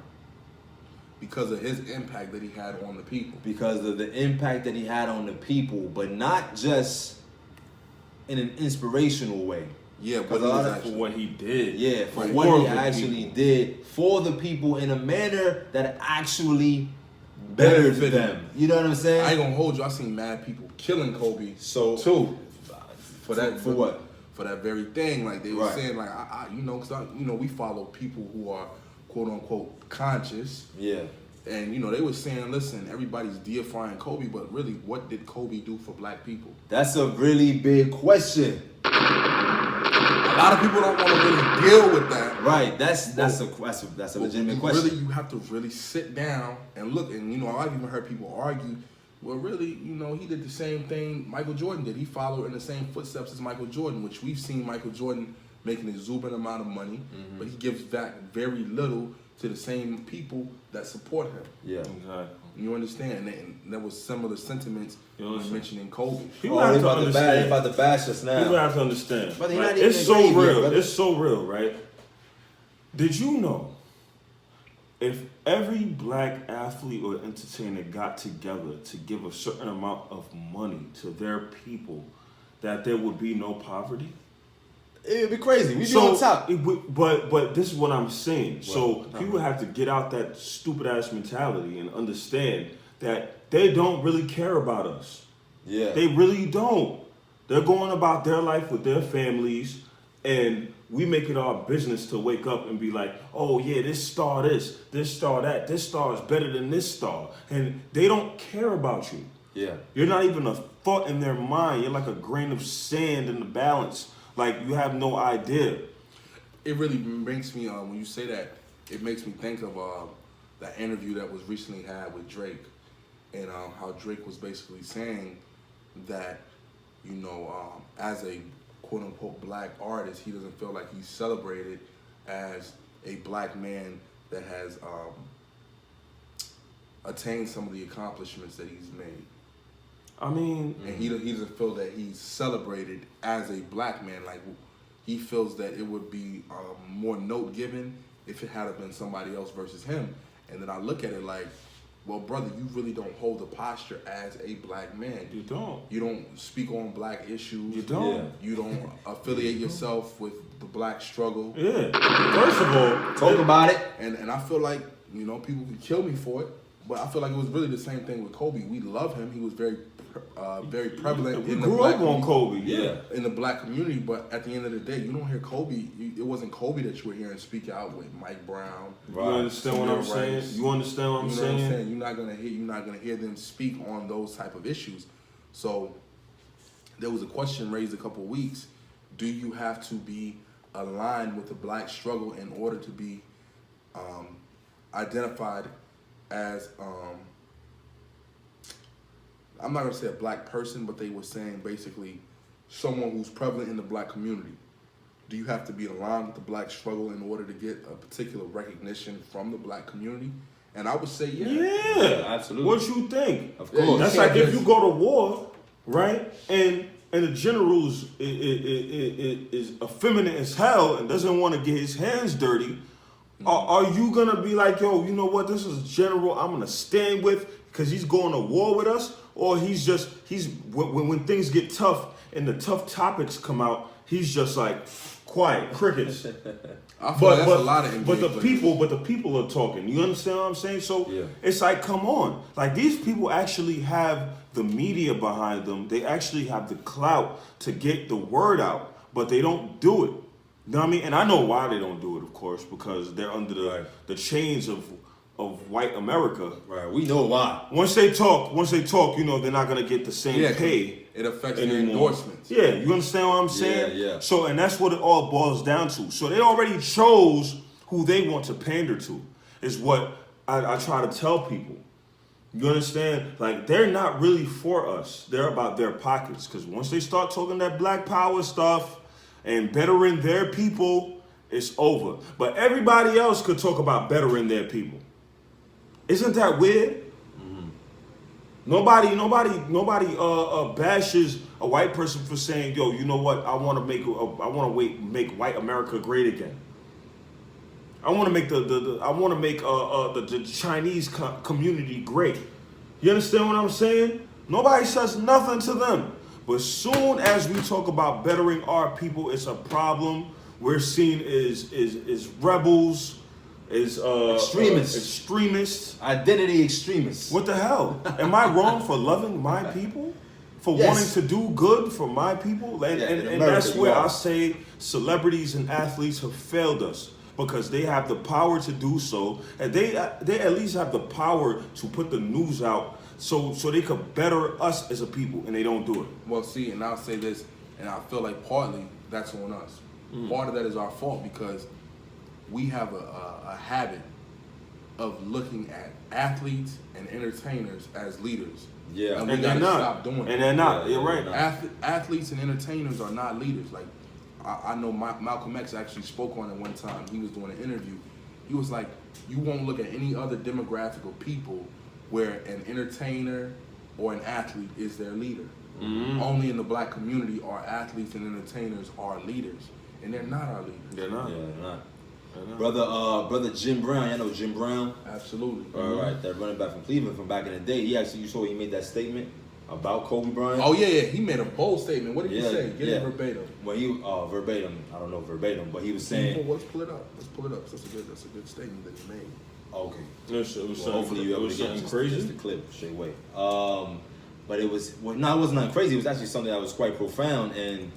Because of his impact that he had on the people. Because of the impact that he had on the people, but not just in an inspirational way. Yeah, Because but a lot of for what he did. Yeah, for Right. what For he the actually people. did for the people in a manner that actually bettered Benefited them. You know what I'm saying? I ain't gonna hold you. I seen mad people killing Kobe. So- too, for that for what? For that very thing. Like they were Right. saying, like you know, because you know we follow people who are quote unquote conscious, Yeah. and you know they were saying, listen, everybody's deifying Kobe, but really, what did Kobe do for black people? That's a really big question. A lot of people don't want to really deal with that. Right. That's a legitimate question. Really, you have to really sit down and look. And you know, I've even heard people argue. Well, really, you know, he did the same thing Michael Jordan did. He followed in the same footsteps as Michael Jordan, which we've seen Michael Jordan making an exuberant amount of money, but he gives back very little to the same people that support him. Yeah. Exactly. You understand? And there was similar sentiments when mentioning Kobe. People Oh, have they to about understand. about to bash us now. People have to understand. Brother, you're Like, not even it's in so grave yet, real. brother. It's so real, right? Did you know if every black athlete or entertainer got together to give a certain amount of money to their people, that there would be no poverty? It'd be crazy. We'd be on top. But this is what I'm saying. So people have to get out that stupid ass mentality and understand that they don't really care about us. Yeah. They really don't. They're going about their life with their families, and we make it our business to wake up and be like, oh yeah, this star that, this star is better than this star. And they don't care about you. Yeah. You're not even a thought in their mind. You're like a grain of sand in the balance. Like, you have no idea. It really makes me, when you say that, it makes me think of that interview that was recently had with Drake, and how Drake was basically saying that, you know, as a quote unquote black artist, he doesn't feel like he's celebrated as a black man that has attained some of the accomplishments that he's made. I mean, And he doesn't feel that he's celebrated as a black man. Like, he feels that it would be more note given if it had been somebody else versus him. And then I look at it like, well, brother, you really don't hold the posture as a black man. you don't. You don't speak on black issues. You don't. Yeah. You don't affiliate yourself with the black struggle. Yeah. First of all, Talk about it. And I feel like, you know, people can kill me for it, But I feel like it was really the same thing with Kobe. We love him. He was very prevalent We in the grew black up on Kobe. in the black community. But at the end of the day, you don't hear Kobe. It wasn't Kobe that you were hearing speak out with Mike Brown. You understand what I'm saying? You understand what I'm saying? You're not gonna hear them speak on those type of issues. So there was a question raised a couple of weeks. Do you have to be aligned with the black struggle in order to be identified as I'm not gonna say a black person, but they were saying basically someone who's prevalent in the black community. Do you have to be aligned with the black struggle in order to get a particular recognition from the black community? And I would say Yeah, absolutely. What you think? Of course. That's like if you go to war, right? And the general is effeminate as hell and doesn't want to get his hands dirty. Are you gonna be like, yo, you know what? This is a general I'm gonna stand with because he's going to war with us, or he's when things get tough and the tough topics come out, he's just like quiet, crickets. I feel like that's a lot of but the people are talking. You understand what I'm saying? So it's like, come on, like these people actually have the media behind them. They actually have the clout to get the word out, but they don't do it. You know what I mean? And I know why they don't do it, of course, because they're under the chains of white America. Right. We know why. Once they talk, you know, they're not gonna get the same pay. It affects anymore. their endorsements. Yeah, you understand what I'm saying? Yeah. So, and that's what it all boils down to. So they already chose who they want to pander to, is what I try to tell people. You understand? Like, they're not really for us. They're about their pockets. Because once they start talking that black power stuff and bettering their people, it's over. But everybody else could talk about bettering their people. Isn't that weird? Nobody bashes a white person for saying, "Yo, you know what? I want to make white America great again. I want to make the Chinese community great." You understand what I'm saying? Nobody says nothing to them. But soon as we talk about bettering our people, it's a problem. We're seen as rebels. Is extremists, identity extremists. What the hell? Am I wrong for loving my people? For wanting to do good for my people? And that's where I say celebrities and athletes have failed us, because they have the power to do so, and they at least have the power to put the news out so they could better us as a people, and they don't do it. Well, see, and I'll say this, and I feel like partly that's on us. Part of that is our fault, because we have a habit of looking at athletes and entertainers as leaders. Yeah, and we gotta stop doing it. And they're not. You're right. Athletes and entertainers are not leaders. Like, I know Malcolm X actually spoke on it one time. He was doing an interview. He was like, you won't look at any other demographic of people where an entertainer or an athlete is their leader. Only in the black community are athletes and entertainers are leaders, and they're not our leaders. They're not. Yeah, they're not. Brother Jim Brown, you know Jim Brown? Absolutely. All right, that running back from Cleveland from back in the day. You saw he made that statement about Kobe Bryant. Oh yeah, he made a bold statement. What did he say? Get it verbatim. Well, verbatim. I don't know verbatim, but he was saying. Let's pull it up. That's a good statement that he made. Okay. Hopefully you able to get just the clip straight away. But it was it wasn't nothing crazy. It was actually something that was quite profound, and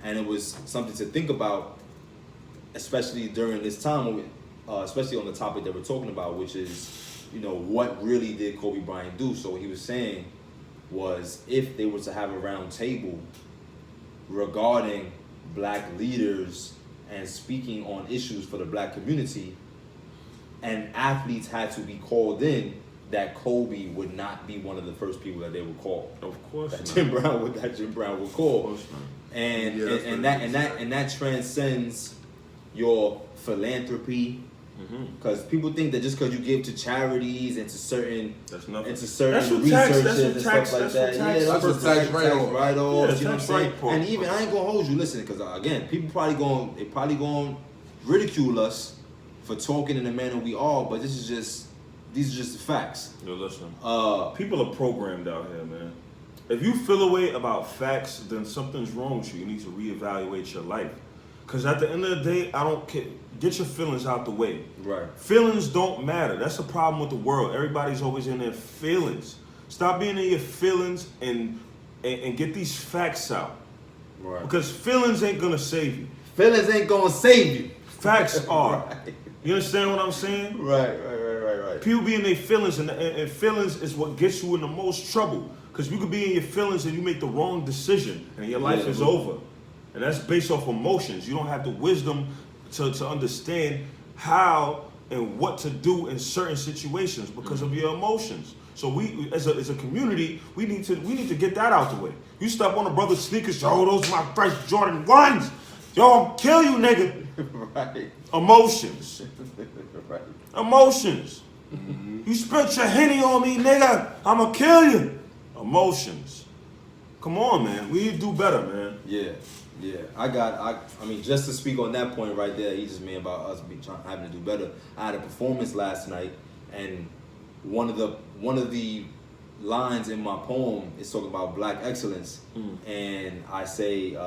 it was something to think about. Especially during this time, especially on the topic that we're talking about, which is, you know, what really did Kobe Bryant do? So what he was saying was, if they were to have a round table regarding black leaders and speaking on issues for the black community, and athletes had to be called in, that Kobe would not be one of the first people that they would call. Of course, that Jim Brown would call, and that transcends your philanthropy, because people think that just because you give to charities and to certain researchers and stuff like that, that's a tax write-off. You know what I'm saying? And even I ain't gonna hold you. Listen, because again, people probably going ridicule us for talking in the manner we are, but these are just the facts. Yo, listen. People are programmed out here, man. If you feel a way about facts, then something's wrong with you. You need to reevaluate your life. Because at the end of the day, I don't care. Get your feelings out the way. Right. Feelings don't matter. That's the problem with the world. Everybody's always in their feelings. Stop being in your feelings and get these facts out. Right. Because feelings ain't gonna save you. Feelings ain't gonna save you. Facts are. Right. You understand what I'm saying? Right. People be in their feelings, and feelings is what gets you in the most trouble. Because you could be in your feelings and you make the wrong decision, and your life is over. And that's based off emotions. You don't have the wisdom to understand how and what to do in certain situations because of your emotions. So we, as a community, we need to get that out the way. You step on a brother's sneakers, yo, those are my fresh Jordan 1s. Yo, I'll kill you, nigga. Right. Emotions. Right. Emotions. You spit your Henny on me, nigga. I'ma kill you. Emotions. Come on, man. We need to do better, man. Yeah. I mean, just to speak on that point right there, he just meant about us having to do better. I had a performance last night, and one of the lines in my poem is talking about black excellence, and I say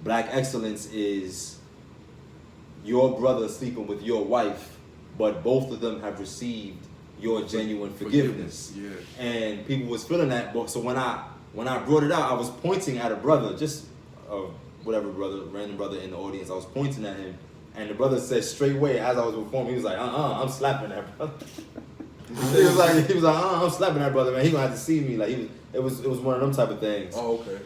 black excellence is your brother sleeping with your wife, but both of them have received your genuine forgiveness. Yeah. And people was feeling that, but so when I brought it out, I was pointing at a brother, just whatever brother, random brother in the audience. I was pointing at him, and the brother said straight away as I was performing, he was like, I'm slapping that brother. he was like, I'm slapping that brother, man. He gonna have to see me. Like it was one of them type of things. Oh, okay.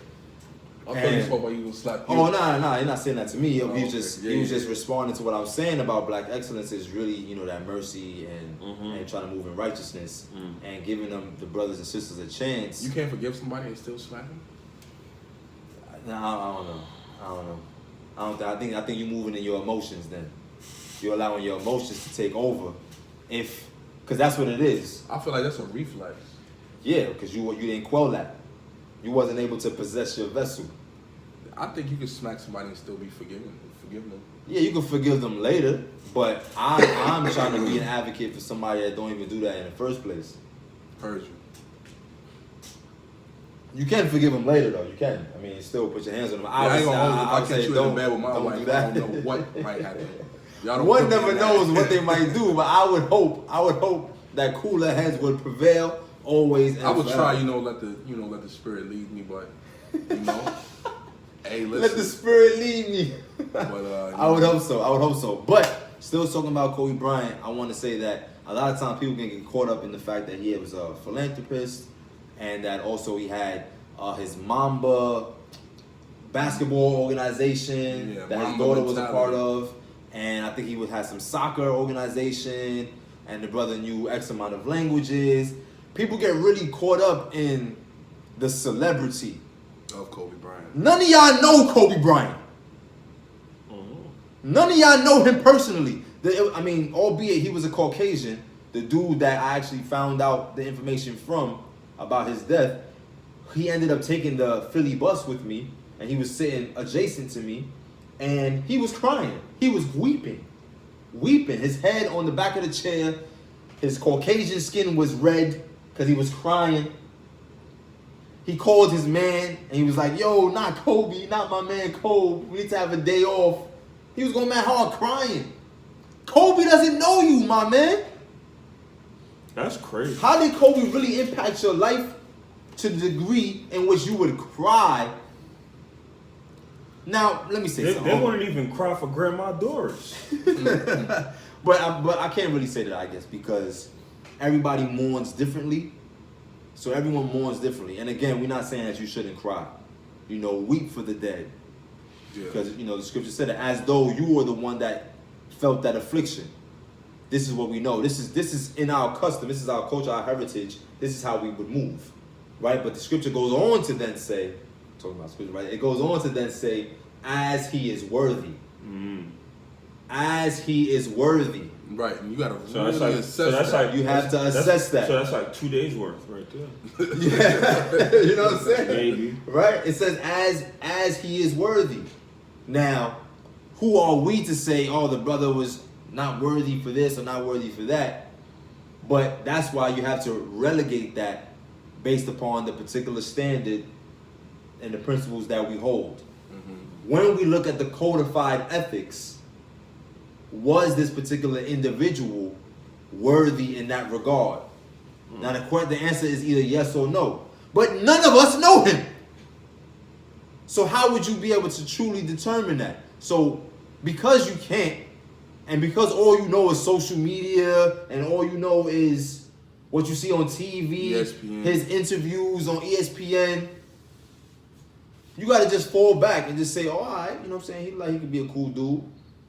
I thought you spoke about you was slap you. Oh, nah, he's not saying that to me. He was okay. just responding to what I was saying about black excellence is really, that mercy and trying to move in righteousness and giving them, the brothers and sisters, a chance. You can't forgive somebody and still slap him? Nah, I don't know. I think you're moving in your emotions then. You're allowing your emotions to take over. Because that's what it is. I feel like that's a reflex. Yeah, because you didn't quell that. You wasn't able to possess your vessel. I think you can smack somebody and still be forgive them. Yeah, you can forgive them later, but I'm trying to be an advocate for somebody that don't even do that in the first place. Heard you. You can forgive them later though. You can. I mean, still put your hands on them. I ain't gonna hold you. I If I catch you in the bed with my wife, do that. I don't know what might happen. Y'all don't One put me never in knows that. what they might do, but I would hope that cooler heads would prevail always. And I would forever. try, let the spirit lead me, but hey, listen. Let the spirit lead me. But I would hope so. But still talking about Kobe Bryant, I want to say that a lot of times people can get caught up in the fact that he was a philanthropist, and that also he had his Mamba basketball organization that his daughter was a part of, and I think he would have some soccer organization, and the brother knew X amount of languages. People get really caught up in the celebrity of Kobe Bryant. None of y'all know Kobe Bryant. None of y'all know him personally. Albeit he was a Caucasian, the dude that I actually found out the information from about his death, he ended up taking the Philly bus with me, and he was sitting adjacent to me, and he was crying. He was weeping. His head on the back of the chair, his Caucasian skin was red because he was crying. He called his man, and he was like, yo, not Kobe, not my man Kobe. We need to have a day off. He was going mad hard crying. Kobe doesn't know you, my man. That's crazy. How did Kobe really impact your life to the degree in which you would cry? Now, let me say something. They wouldn't even cry for Grandma Doris. But I can't really say that, I guess, because everybody mourns differently. So everyone mourns differently. And again, we're not saying that you shouldn't cry. Weep for the dead. Yeah. Because, the scripture said it as though you were the one that felt that affliction. This is what we know. This is in our custom. This is our culture, our heritage. This is how we would move. Right? But the scripture goes on to then say, talking about scripture, right? It goes on to then say, as he is worthy. As he is worthy. Right, and you gotta That's assess that. like, You have to assess that. So that's like 2 days worth right there. Yeah. You know what I'm saying? Maybe. Right? It says as he is worthy. Now, who are we to say, oh, the brother was not worthy for this or not worthy for that? But that's why you have to relegate that based upon the particular standard and the principles that we hold. when we look at the codified ethics, was this particular individual worthy in that regard? Now the answer is either yes or no. But none of us know him. So how would you be able to truly determine that? So because you can't, and because all you know is social media, and all you know is what you see on TV, ESPN. his interviews on ESPN, you gotta just fall back and just say, oh, all right, you know what I'm saying? He could be a cool dude.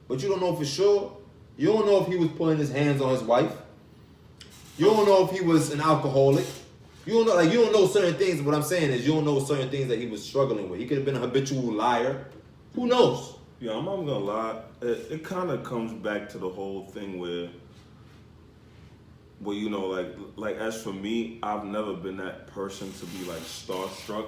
But you don't know for sure. You don't know if he was putting his hands on his wife. You don't know if he was an alcoholic. You don't know certain things. What I'm saying is you don't know certain things that he was struggling with. He could have been a habitual liar. Who knows? Yeah, I'm not gonna lie. It kind of comes back to the whole thing where you know, like as for me, I've never been that person to be like starstruck.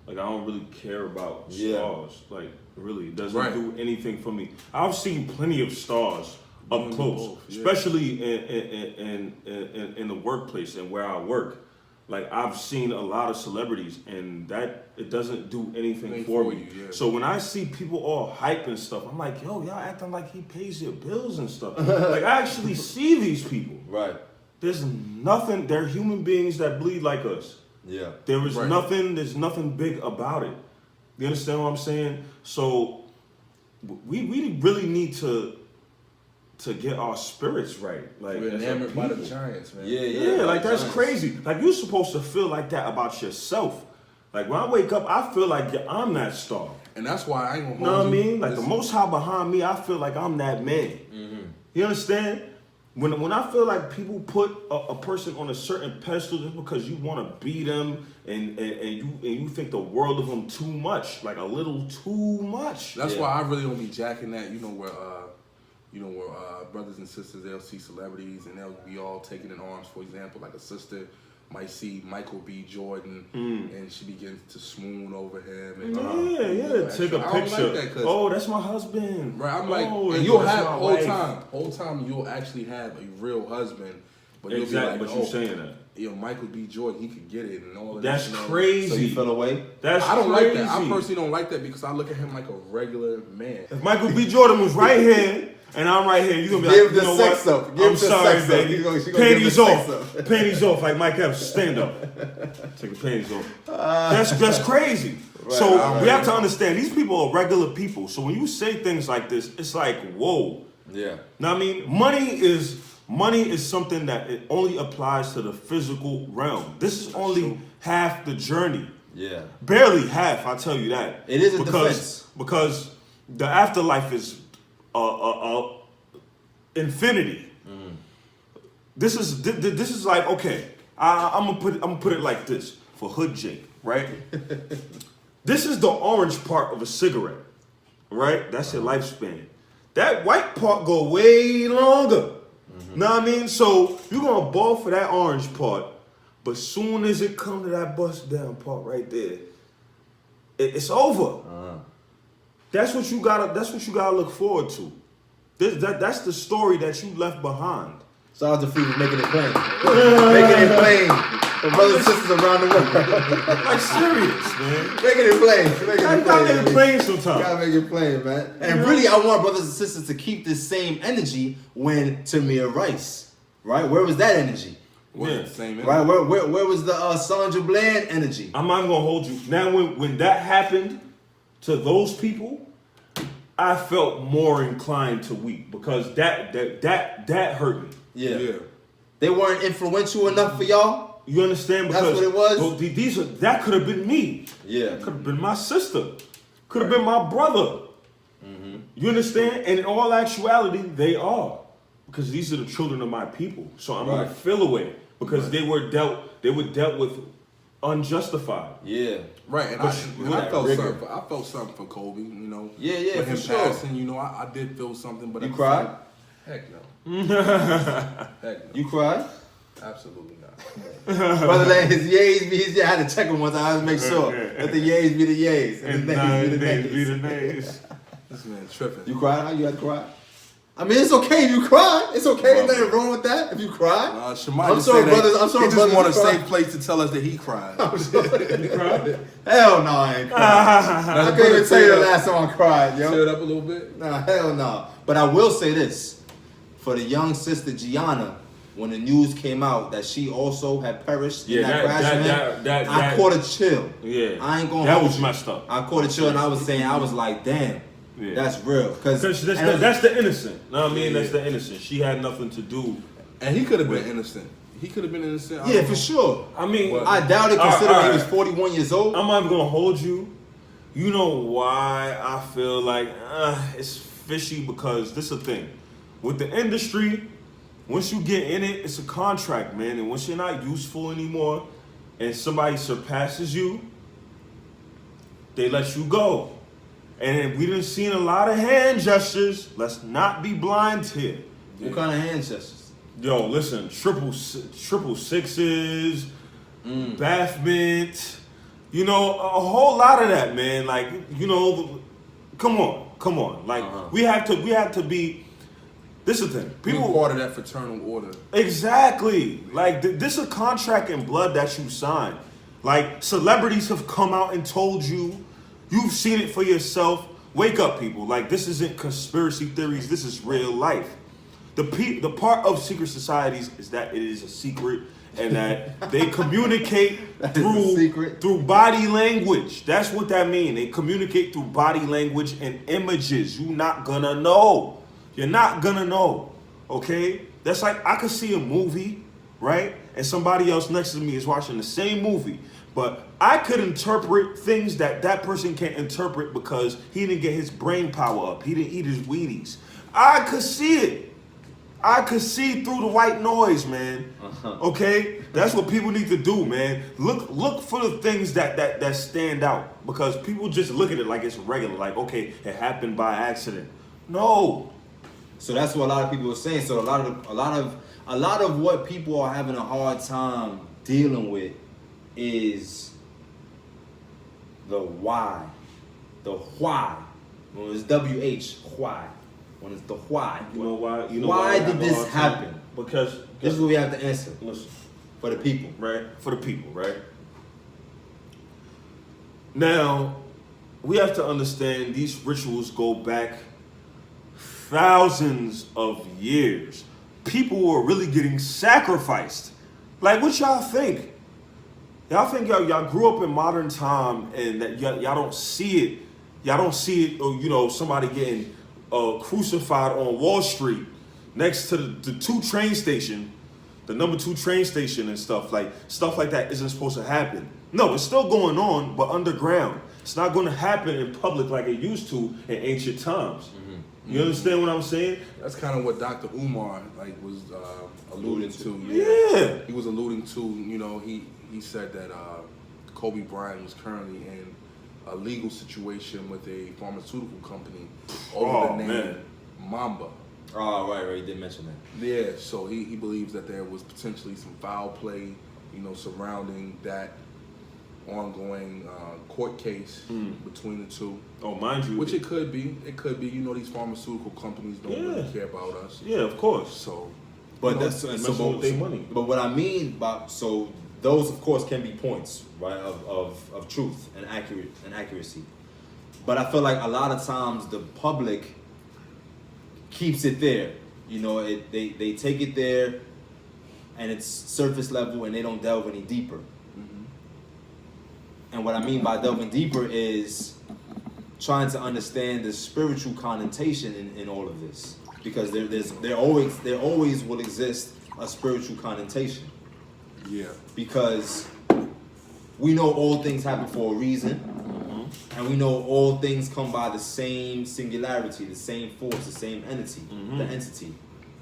Like I don't really care about stars. Like really, it doesn't do anything for me. I've seen plenty of stars up close, especially in the workplace and where I work. Like I've seen a lot of celebrities, and that it doesn't do anything for me. You, yeah. So when I see people all hype and stuff, I'm like, yo, y'all acting like he pays your bills and stuff. Like I actually see these people. Right. There's nothing. They're human beings that bleed like us. Yeah. There is nothing. There's nothing big about it. You understand what I'm saying? So we really need to get our spirits right. Like we're enamored by the Giants, man. Yeah, like that's crazy. Like you're supposed to feel like that about yourself. Like when I wake up, I feel like I'm that star. And that's why I ain't gonna hold you. Know what I mean? Like Listen. the Most High behind me, I feel like I'm that man. Mm-hmm. You understand? When I feel like people put a person on a certain pedestal just because you want to be them and you think the world of them too much, like a little too much. That's why I really don't be jacking that. You know where brothers and sisters, they'll see celebrities and they'll be all taken in arms. For example, like a sister might see Michael B. Jordan and she begins to swoon over him. And, take a picture. Like that oh, that's my husband. Right, I'm like, oh, and you'll that's have my whole wife. time you'll actually have a real husband. But you'll Exactly, be like, but you're saying that. You know, Michael B. Jordan, he could get it and all of That's that. crazy. So you fell away? I don't like that. I personally don't like that because I look at him like a regular man. If Michael B. Jordan was right here and I'm right here, you're gonna be Give like, the you know sex what? up. Give I'm the sorry, sex baby. up. She gonna give Panties the off. sex up. Panties off, like Mike Epps. Stand up. Take the panties off. That's crazy. So we have to understand these people are regular people. So when you say things like this, it's like, whoa. Yeah. Now I mean, money is something that it only applies to the physical realm. This is only half the journey. Yeah. Barely half, I'll tell you that. It is a defense. Because the afterlife is infinity. This is like, okay, I'm gonna put it like this for Hood Jake, right? This is the orange part of a cigarette, right? That's your lifespan. That white part go way longer. Know what I mean? So you're gonna ball for that orange part, but soon as it come to that bust down part right there, it's over. That's what you gotta look forward to. That's the story that you left behind. Shout out to Free for making it plain. Making it plain for brothers and sisters around the world. Like serious, man. Making it plain. Making it Gotta plain. make it plain sometimes. Gotta make it plain, man. And really, I want brothers and sisters to keep this same energy when Tamir Rice, right? Where was that energy? Yeah. Same Right? Where was the Sandra Bland energy? I'm not gonna hold you. Now when that happened to those people, I felt more inclined to weep because that hurt me. Yeah. They weren't influential enough for y'all? You understand? That's Because what it was? that could have been me. Yeah. Could have been my sister. Could have been my brother. You understand? And in all actuality, they are. Because these are the children of my people. So I'm gonna feel away. Because they were dealt with unjustified. Yeah. Right, and I felt something for Kobe, you know. Yeah, with him for sure. passing, you know, I did feel something, but You cried? Heck no. Heck no. You cried? Absolutely not. Brother, let his yays be his yays. I had to check him once. I had to make sure. Let the yays be the yays. And the nays be the nays. This man tripping. You cried? How you had to cry? I mean, it's okay if you cry. It's okay. There's nothing wrong with that if you cry. Shemai I'm sorry, brothers. I'm sorry, he just want a cry. safe place to tell us that he cried. You cried? Hell no, I ain't crying. I can't even tell you the last time I cried, yo. Tear it up a little bit. Nah, hell no. But I will say this. For the young sister Gianna, when the news came out that she also had perished in that crash, I caught a chill. Yeah. I ain't gonna That hold was you. messed up. I caught a chill and I was saying, I was like, damn, that's real. Because that's the innocent. You know what I mean? That's the innocent. She had nothing to do. And he could have been innocent. He could have been innocent. Yeah, for sure. I mean, I doubt it considering he was 41 years old. I'm not even gonna hold you. You know why I feel like it's fishy? Because this is the thing. With the industry, once you get in it, it's a contract, man. And once you're not useful anymore and somebody surpasses you, they let you go. And we done seen a lot of hand gestures. Let's not be blind here. What kind of hand gestures? Yo, listen, triple sixes, bathment, you know, a whole lot of that, man. Like, you know, come on. Like, we have to be. This is the thing. People part of that fraternal order. Exactly. Like, this is a contract in blood that you sign. Like, celebrities have come out and told you. You've seen it for yourself. Wake up, people. Like, this isn't conspiracy theories. This is real life. The part of secret societies is that it is a secret and that they communicate through body language. That's what that means. They communicate through body language and images. You're not gonna know. You're not gonna know. Okay? That's like I could see a movie, right? And somebody else next to me is watching the same movie. But I could interpret things that person can't interpret because he didn't get his brain power up. He didn't eat his Wheaties. I could see it. I could see through the white noise, man. Okay? That's what people need to do, man. Look for the things that stand out. Because people just look at it like it's regular. Like, okay, it happened by accident. No. So that's what a lot of people are saying. So a lot of what people are having a hard time dealing with is the why. The why. When it's WH, why. When it's the why. You know why? Why did this happen? Because this is what we have to answer. Listen. For the people. Right? For the people, right? Now, we have to understand these rituals go back thousands of years. People were really getting sacrificed. Like, what y'all think? Y'all think y'all grew up in modern time and that y'all don't see it. Y'all don't see it, or, you know, somebody getting crucified on Wall Street next to the number 2 train station and stuff like that isn't supposed to happen. No, it's still going on, but underground. It's not going to happen in public like it used to in ancient times. You understand what I'm saying? That's kind of what Dr. Umar was alluding to. Yeah. He was alluding to, you know, he said that Kobe Bryant was currently in a legal situation with a pharmaceutical company over the name Mamba. Oh, right, he did mention that. Yeah, so he believes that there was potentially some foul play, you know, surrounding that ongoing court case between the two. Oh, mind you. Which it could be. It could be. You know, these pharmaceutical companies don't really care about us. Yeah, of course. So, but that's money. But what I mean by those of course can be points, right, of truth and accuracy. But I feel like a lot of times the public keeps it there. You know, they take it there and it's surface level and they don't delve any deeper. And what I mean by delving deeper is trying to understand the spiritual connotation in all of this, because there always will exist a spiritual connotation. Yeah. Because we know all things happen for a reason, and we know all things come by the same singularity, the same force, the same entity, the entity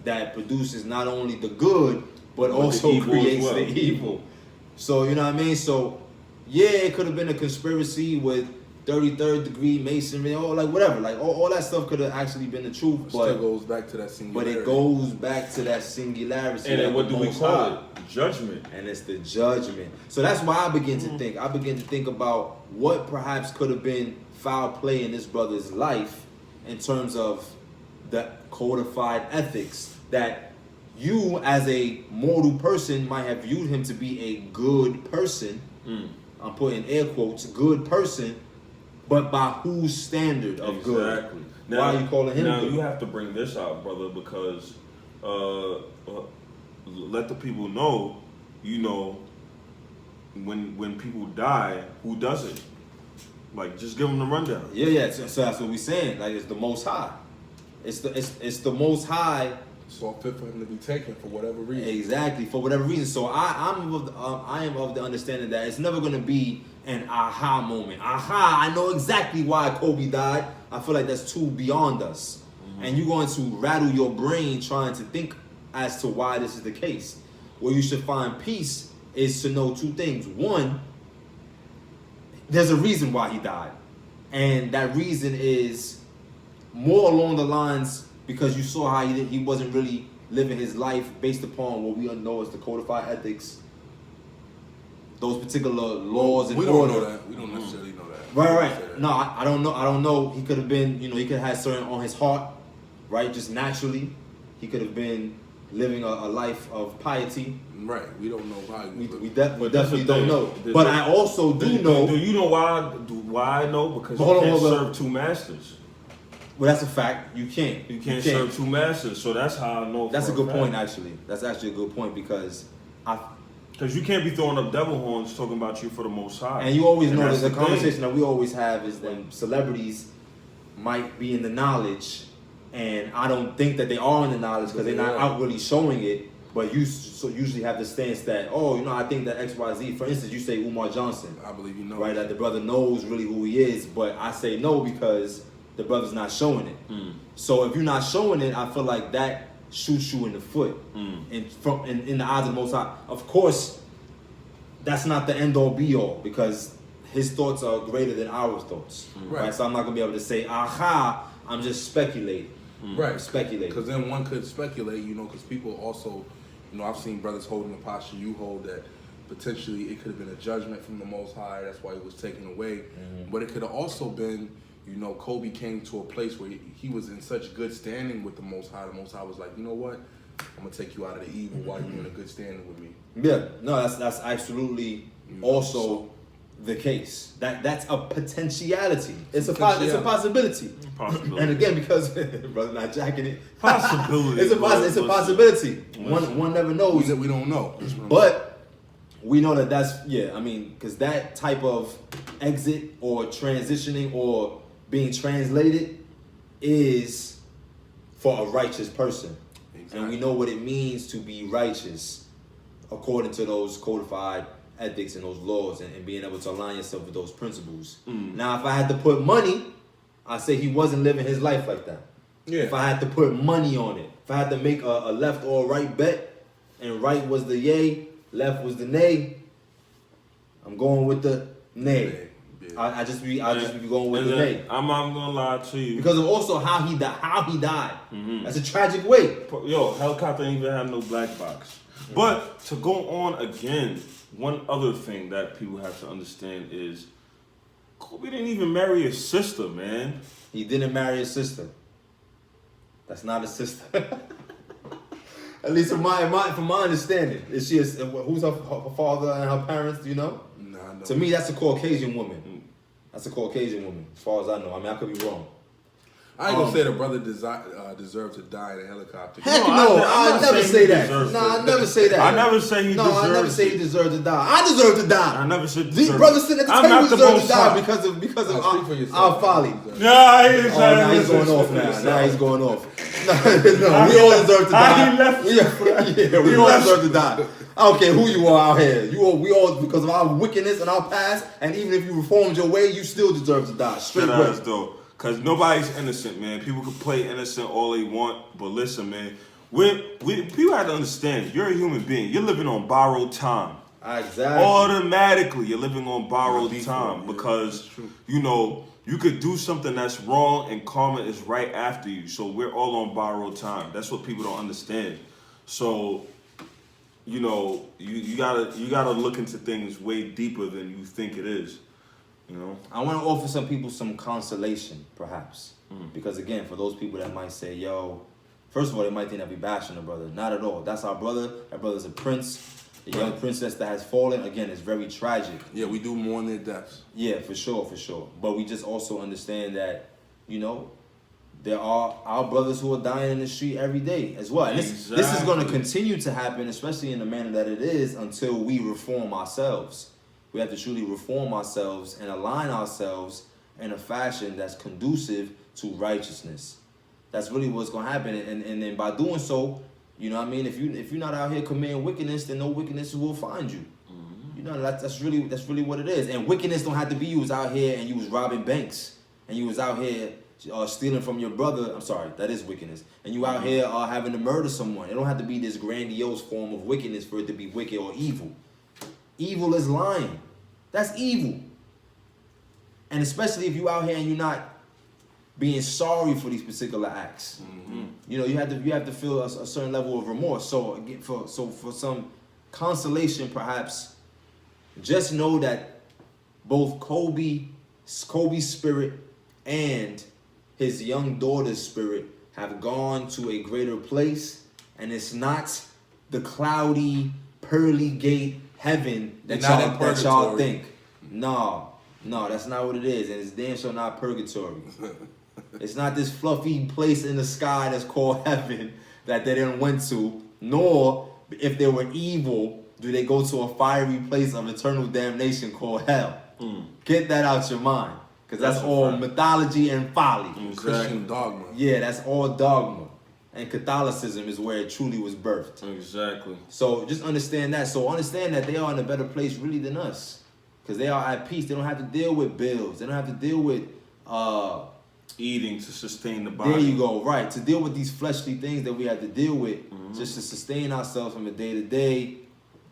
that produces not only the good but also creates the evil. So you know what I mean? So yeah, it could have been a conspiracy with 33rd degree masonry, or like whatever, like all that stuff could have actually been the truth. But it goes back to that singularity. But it goes back to that singularity. And then what do we call it? Judgment. And it's the judgment. So that's why I begin to think. I begin to think about what perhaps could have been foul play in this brother's life in terms of the codified ethics that you as a mortal person might have viewed him to be a good person. I'm putting air quotes, good person, but by whose standard of good? Exactly. Why are you calling him Now good? you have to bring this out, brother, because let the people know, you know, when people die, who does it? Like, just give them the rundown. Yeah. So that's what we're saying. Like, it's the Most High. It's the Most High. So fit for him to be taken for whatever reason. Exactly, for whatever reason. So I am of the understanding that it's never gonna be an aha moment. Aha! I know exactly why Kobe died. I feel like that's too beyond us, and you're going to rattle your brain trying to think as to why this is the case. Where you should find peace is to know two things. One, there's a reason why he died, and that reason is more along the lines because you saw how he wasn't really living his life based upon what we know as the codified ethics, those particular laws and we don't order. know that. We don't necessarily know that. Right. No, I don't know. I don't know. He could have been, he could have had certain on his heart, right? Just naturally, he could have been living a life of piety. Right. We don't know why. We definitely don't know. But I also do know. Do you know why? Why I know? Because you can't serve two masters. Well, that's a fact. You can't. You can't serve two masters. So that's how I know. That's a good point, actually. That's actually a good point because you can't be throwing up devil horns talking about you for the Most High. And you always know that the conversation that we always have is when celebrities might be in the knowledge, and I don't think that they are in the knowledge because they're not outwardly showing it. But you usually have the stance that, I think that XYZ, for instance, you say Umar Johnson. I believe you know. Right, that the brother knows really who he is, but I say no because the brother's not showing it. So if you're not showing it, I feel like that shoots you in the foot. And in the eyes of the Most High. Of course, that's not the end all be all because his thoughts are greater than our thoughts. Right. So I'm not gonna be able to say, aha, I'm just speculating. Right. Speculating. Because then one could speculate, because people also, I've seen brothers holding the posture you hold that potentially it could have been a judgment from the Most High. That's why it was taken away. But it could have also been, Kobe came to a place where he was in such good standing with the Most High. The Most High was like, you know what? I'm gonna take you out of the evil while you're in a good standing with me. Yeah, no, that's absolutely also the case. That's a potentiality. It's a possibility. And again, because brother not jacking it. Possibility. It's a possibility. One never knows. We don't know. But we know that's because that type of exit or transitioning or being translated is for a righteous person. Exactly. And we know what it means to be righteous according to those codified ethics and those laws and being able to align yourself with those principles. Now, if I had to put money, I say he wasn't living his life like that. Yeah. If I had to put money on it, if I had to make a left or right bet, and right was the yay, left was the nay, I'm going with the nay. Yeah. I just be going with the nay. I'm not gonna lie to you because of also how he died. That's a tragic way. Yo, helicopter ain't even have no black box. But to go on again, one other thing that people have to understand is Kobe didn't even marry his sister, man. He didn't marry his sister. That's not a sister. At least from my understanding. Is she who's her father and her parents? Do you know? Nah, no. To me, that's a Caucasian woman. That's a Caucasian woman, as far as I know. I mean, I could be wrong. I ain't gonna say the brother deserved to die in a helicopter. Heck no, I never say that. No, I never say that. I never say he deserved. No, I never say he deserved to die. I deserve to die. I never said these brothers sitting at the table deserve to die because of our folly. Yeah, he's going off now. Now he's going off. No, we all deserve to die. We all deserve to die. I don't care who you are out here. We all because of our wickedness and our past, and even if you reformed your way, you still deserve to die. Straight up. Though. Because nobody's innocent, man. People can play innocent all they want, but listen, man. People have to understand, you're a human being. You're living on borrowed time. Exactly. Automatically, you're living on borrowed time because, you could do something that's wrong and karma is right after you. So we're all on borrowed time. That's what people don't understand. So, you gotta look into things way deeper than you think it is. You know, I want to offer some people some consolation, perhaps, because again, for those people that might say, "Yo," first of all, they might think that we bashing the brother. Not at all. That's our brother. That brother's a prince. The young princess that has fallen. Again, it's very tragic. Yeah, we do mourn their deaths. Yeah, for sure. But we just also understand that, you know, there are our brothers who are dying in the street every day as well. And this is going to continue to happen, especially in the manner that it is, until we reform ourselves. We have to truly reform ourselves and align ourselves in a fashion that's conducive to righteousness. That's really what's going to happen. And then by doing so, you know what I mean? If you're not out here committing wickedness, then no wickedness will find you. You know, that's really what it is. And wickedness don't have to be you was out here and you was robbing banks and you was out here stealing from your brother. I'm sorry, that is wickedness. And you out here having to murder someone. It don't have to be this grandiose form of wickedness for it to be wicked or evil. Evil is lying. That's evil. And especially if you out here and you're not being sorry for these particular acts. You know, you have to feel a certain level of remorse. So again, for some consolation, perhaps, just know that both Kobe's spirit and his young daughter's spirit have gone to a greater place, and it's not the cloudy, pearly gate heaven that y'all think. No, that's not what it is, and it's damn sure not purgatory. It's not this fluffy place in the sky that's called heaven that they didn't went to, nor if they were evil, do they go to a fiery place of eternal damnation called hell. Get that out your mind, because that's all mythology and folly. Christian dogma. Yeah, that's all dogma. And Catholicism is where it truly was birthed. Exactly. So just understand that. So understand that they are in a better place really than us, because they are at peace. They don't have to deal with bills. They don't have to deal with eating to sustain the body. There you go, right. To deal with these fleshly things that we have to deal with, just to sustain ourselves from the day to day,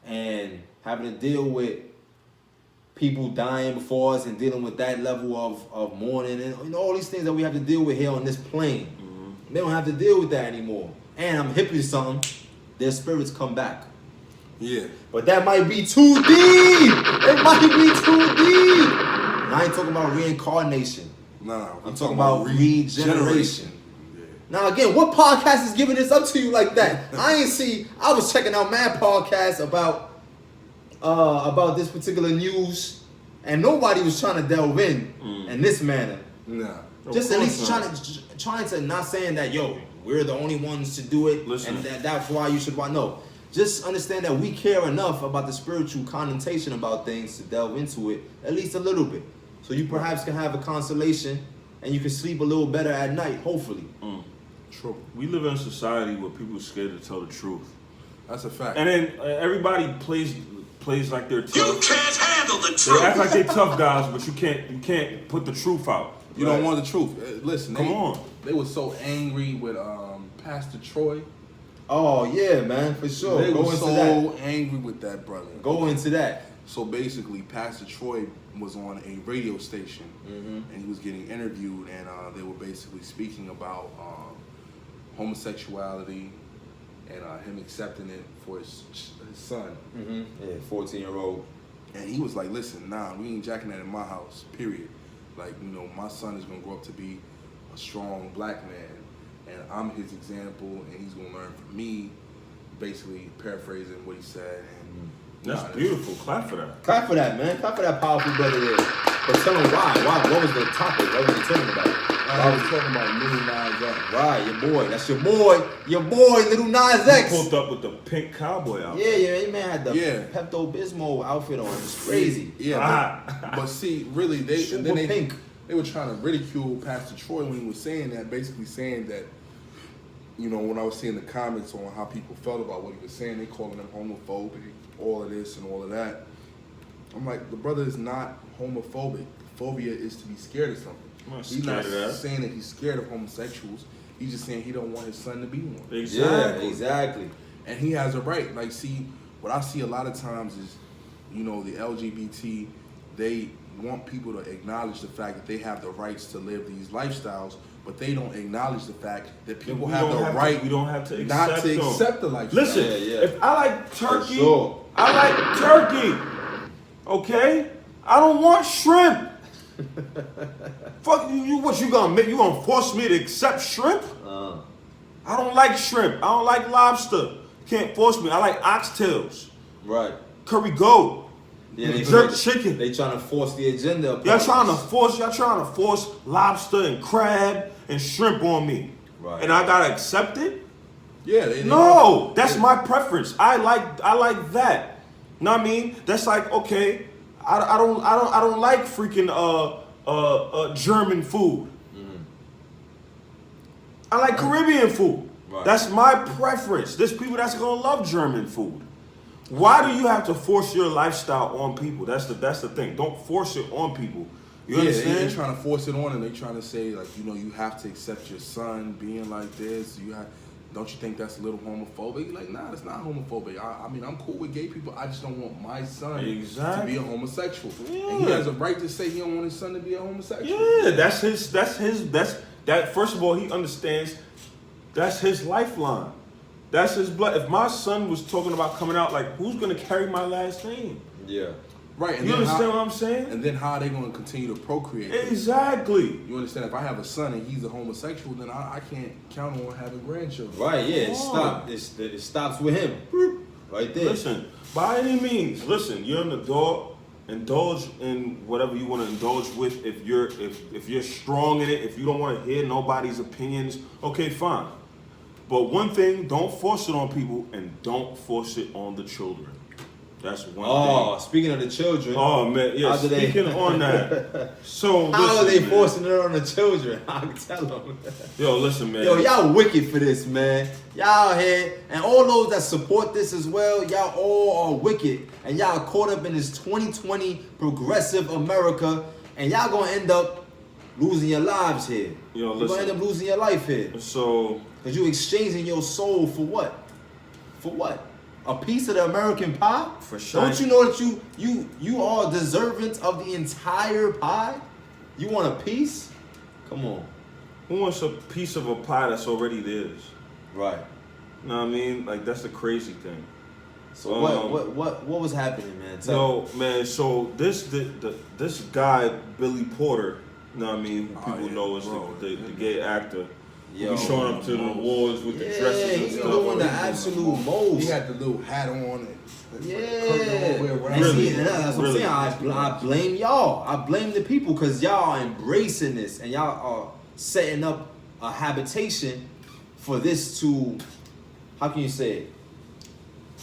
and having to deal with people dying before us and dealing with that level of mourning and, you know, all these things that we have to deal with here on this plane. They don't have to deal with that anymore. And I'm hip to something, their spirits come back. Yeah. But that might be too deep. It might be too deep. And I ain't talking about reincarnation. No, I'm talking about regeneration. Yeah. Now again, what podcast is giving this up to you like that? I was checking out mad podcasts about this particular news, and nobody was trying to delve in this manner. No. Just at least trying to, not saying that, yo, we're the only ones to do it. Listen. And that's why you should watch. No. Just understand that we care enough about the spiritual connotation about things to delve into it at least a little bit. So you perhaps can have a consolation and you can sleep a little better at night, hopefully. True. We live in a society where people are scared to tell the truth. That's a fact. And then everybody plays like they're tough. You can't handle the They truth. act like they're tough guys, but you can't put the truth out. You don't want the truth. Listen, Come on. They were so angry with Pastor Troy. Oh yeah, man, for sure. They Go were into so that. angry with that brother. Go into that. So basically, Pastor Troy was on a radio station, and he was getting interviewed, and they were basically speaking about homosexuality and him accepting it for his son. Yeah, 14-year-old. And he was like, listen, nah, we ain't jacking that in my house, period. Like, you know, my son is going to grow up to be a strong black man, and I'm his example, and he's going to learn from me, basically paraphrasing what he said. And That's beautiful. Clap for that. Clap for that, man. Clap for that powerful brother there. But tell him why. What was the topic? What was he talking about? I was talking about Lil Nas X. Right, your boy. That's your boy. Your boy, Lil Nas X. Pulled up with the pink cowboy outfit. Yeah, man had the Pepto-Bismol outfit on. It's crazy. Yeah, but see, really, they pink. They were trying to ridicule Pastor Troy when he was saying that, basically saying that, you know, when I was seeing the comments on how people felt about what he was saying, they calling him homophobic, all of this and all of that. I'm like, the brother is not homophobic. Phobia is to be scared of something. He's not saying that he's scared of homosexuals. He's just saying he don't want his son to be one. Exactly. Yeah, exactly. And he has a right. Like, see, what I see a lot of times is, you know, the LGBT, they want people to acknowledge the fact that they have the rights to live these lifestyles, but they don't acknowledge the fact that people have the right we don't have to not to them. accept the lifestyle. Listen, if I like turkey, sure. I like turkey. Okay? I don't want shrimp. Fuck you! What you gonna make? You gonna force me to accept shrimp? I don't like shrimp. I don't like lobster. Can't force me. I like oxtails, Right. curry goat, Yeah, jerk chicken. They trying to force the agenda upon Y'all trying to us. force lobster and crab and shrimp on me, Right. and I gotta accept it? Yeah. No, that's my preference. I like that. Know what I mean? That's like, okay, I don't like freaking German food. I like Caribbean food. Right. That's my preference. There's people that's gonna love German food. Why do you have to force your lifestyle on people? That's the thing. Don't force it on people. You understand? They're trying to force it on, and they're trying to say, like, you know, you have to accept your son being like this. Don't you think that's a little homophobic? Like, nah, it's not homophobic. I mean, I'm cool with gay people. I just don't want my son to be a homosexual. Yeah. And he has a right to say he don't want his son to be a homosexual. Yeah, that first of all, he understands that's his lifeline. That's his blood. If my son was talking about coming out, like, who's gonna carry my last name? Yeah. Right. And You understand what I'm saying? And then how are they going to continue to procreate? Exactly. You understand? If I have a son and he's a homosexual, then I can't count on having grandchildren. Right, yeah, it stops with him. Right there. Listen, by any means, you're an adult. Indulge in whatever you want to indulge with. If you're strong in it, if you don't want to hear nobody's opinions, okay, fine. But one thing, don't force it on people, and don't force it on the children. That's one thing. Oh, speaking of the children. Oh man, yeah. Speaking on that, so how are they man. forcing it on the children? I can tell them. Yo, listen, man. Yo, y'all wicked for this, man. Y'all here, and all those that support this as well, y'all all are wicked, and y'all caught up in this 2020 progressive America, and y'all gonna end up losing your lives here. Yo, You're gonna end up losing your life here. So, Cause you exchanging your soul for what? For what? A piece of the American pie? For sure. Don't you know that you are deserving of the entire pie? You want a piece? Come on. who wants a piece of a pie that's already theirs? Right. You know what I mean? Like, that's the crazy thing. So what was happening, man? So this guy Billy Porter, you know what I mean? Who people know as the gay actor. Yo, He showing up to the awards with the dresses and he's stuff. doing the absolute most. He had the little hat on. And Yeah. Really? See, that's what I'm saying. I blame y'all. I blame the people because y'all are embracing this and y'all are setting up a habitation for this to, how can you say it?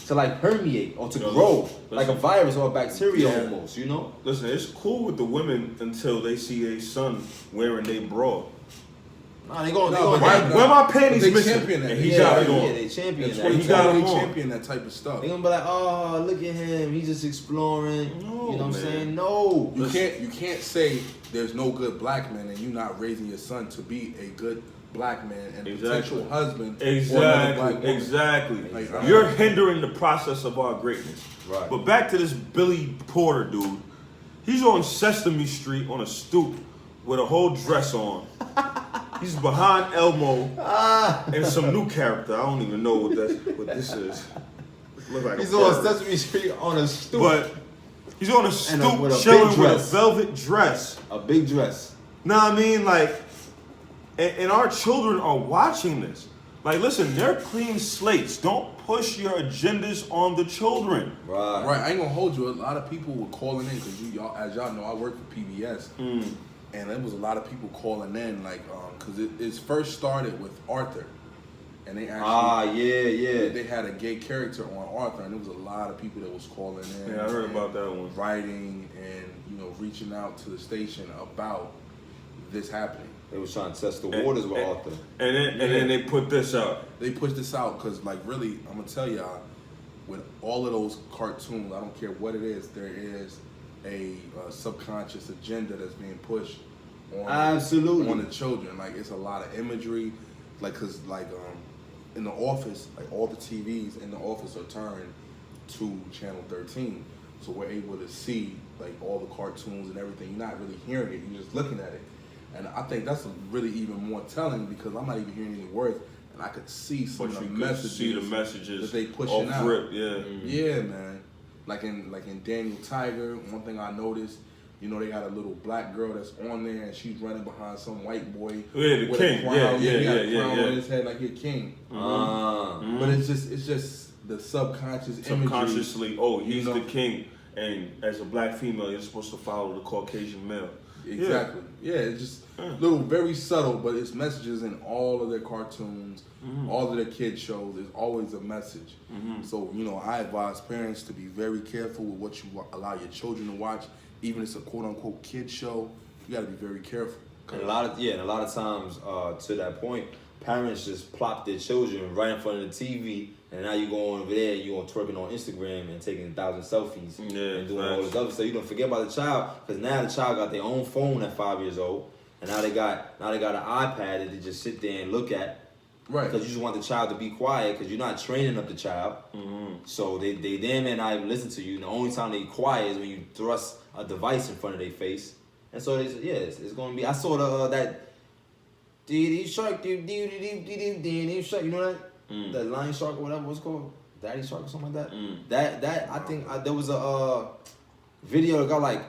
To like permeate or to grow like a virus or a bacteria almost, you know? Listen, it's cool with the women until they see a son wearing their bra. Nah, they going Where my panties they missing? champion that. And he got it on. Yeah, they champion That's that. what He got they it on. champion that type of stuff. They gonna be like, oh, look at him, he's just exploring. No, you know what I'm man. saying? No. You can't say there's no good black men and you're not raising your son to be a good black man and potential husband. Exactly. Like, You're hindering the process of our greatness. Right. But back to this Billy Porter dude. He's on Sesame Street on a stoop with a whole dress on. He's behind Elmo and some new character. I don't even know what this is. Look like He's a on bird. Sesame Street on a stoop. But he's on a stoop with a big chilling with a dress. velvet dress. A big dress. Know what I mean? Like, and our children are watching this. Like, listen, they're clean slates. Don't push your agendas on the children. Right. Right, I ain't gonna hold you. A lot of people were calling in because y'all, as y'all know, I work for PBS, and there was a lot of people calling in, like, because it first started with Arthur, and they actually they had a gay character on Arthur, and there was a lot of people that was calling in. Yeah, I heard about that one. Writing and reaching out to the station about this happening. They was trying to test the waters with Arthur. And then they put this out. They pushed this out because, like, really, I'm gonna tell y'all, with all of those cartoons, I don't care what it is, there is a subconscious agenda that's being pushed on the children. Like, it's a lot of imagery, like, cause like in the office, like all the TVs in the office are turned to channel 13, so we're able to see like all the cartoons and everything. You're not really hearing it; you're just looking at it. And I think that's really even more telling because I'm not even hearing any words, and I could see some of the messages that they pushing out. Yeah, yeah, man. Like in Daniel Tiger, one thing I noticed You know, they got a little black girl that's on there, and she's running behind some white boy the with king. a crown. Yeah, he got a crown yeah. on his head like he's a king. But it's just the subconscious Subconsciously, imagery, he's you know? the king, and as a black female, you're supposed to follow the Caucasian male. Exactly. Yeah, it's just little, very subtle, but it's messages in all of their cartoons, all of their kids shows. There's always a message. So, you know, I advise parents to be very careful with what you allow your children to watch. Even if it's a quote unquote kid show, you got to be very careful. And a lot of times, to that point, parents just plop their children right in front of the TV, and now you go over there and you're twerking on Instagram and taking 1,000 selfies and doing all this other stuff. You don't forget about the child, because now the child got their own phone at 5 years old, and now they got an iPad that they just sit there and look at. Right. Because you just want the child to be quiet, because you're not training up the child. So they damn near not even listen to you. And the only time they quiet is when you thrust a device in front of their face. And so it's going to be. I saw that. Shark, you know that? That lion shark or whatever it's called, daddy shark or something like that. That I think there was a video that got like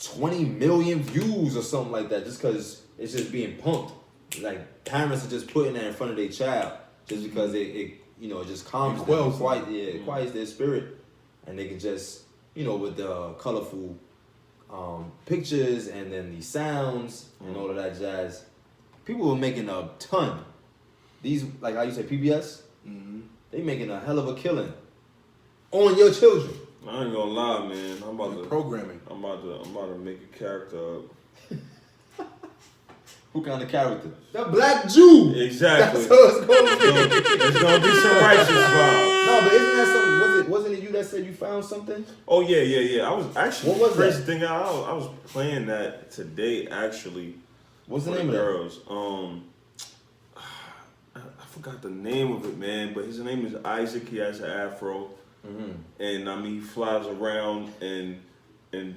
20 million views or something like that, just because it's just being pumped. Like parents are just putting that in front of their child just because it just calms them, quiets their spirit, and they can just with the colorful pictures and then the sounds and all of that jazz. People were making a ton. These, like how you say, PBS, they making a hell of a killing on your children. I ain't gonna lie, man. I'm about to make a character up. Who kind of character? The Black Jew. Exactly. That's what it's going to be. There's gonna be some righteous vibe. No, but isn't that something? Wasn't it you that said you found something? Oh yeah. I was actually. What was crazy that? thing. I was playing that today actually. What's the for name of girls? I forgot the name of it, man. But his name is Isaac. He has an afro, and he flies around and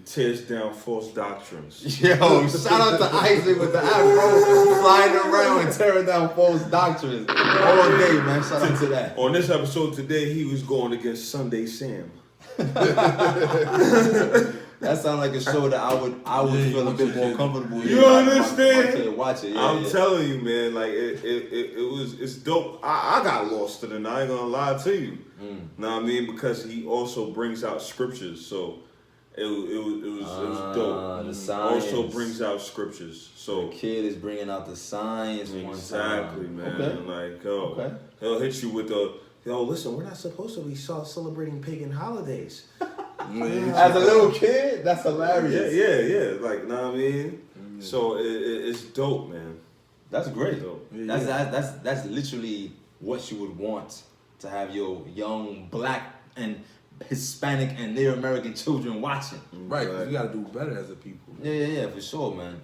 tears down false doctrines. Yo, shout out to Isaac with the afro flying around and tearing down false doctrines all day, man. Shout out to that. On this episode today, he was going against Sunday Sam. That sounds like a show that I would feel a bit more comfortable. You understand? Watch it. I'm telling you, man. Like it's dope. I got lost in it. I ain't gonna lie to you. Know what I mean? Because he also brings out scriptures, so it was dope. The science Also brings out scriptures. So the kid is bringing out the science. Exactly, man. Okay. Like he'll hit you with the. Yo, listen, we're not supposed to be celebrating pagan holidays. As a little kid, that's hilarious. Yeah. Like, know what I mean? So it's dope, man. That's great. Dope. That's literally what you would want to have your young black and Hispanic and Native American children watching. Right, because you got to do better as a people. Yeah, for sure, man.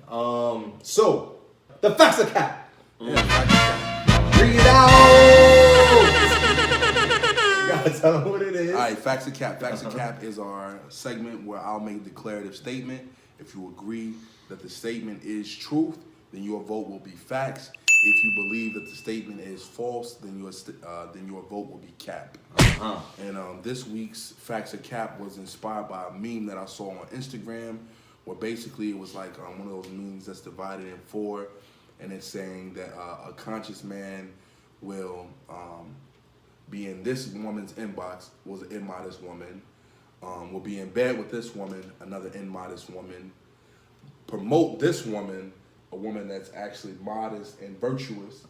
So, the facts of cap. Yeah, facts of cap. Bring it out! You gotta tell them what it is. All right, Facts of Cap. Facts of Cap is our segment where I'll make a declarative statement. If you agree that the statement is truth, then your vote will be facts. If you believe that the statement is false, then your vote will be cap. And this week's Facts of Cap was inspired by a meme that I saw on Instagram, where basically it was like one of those memes that's divided in four, and it's saying that a conscious man will be in this woman's inbox, was an immodest woman, will be in bed with this woman, another immodest woman, promote this woman, a woman that's actually modest and virtuous,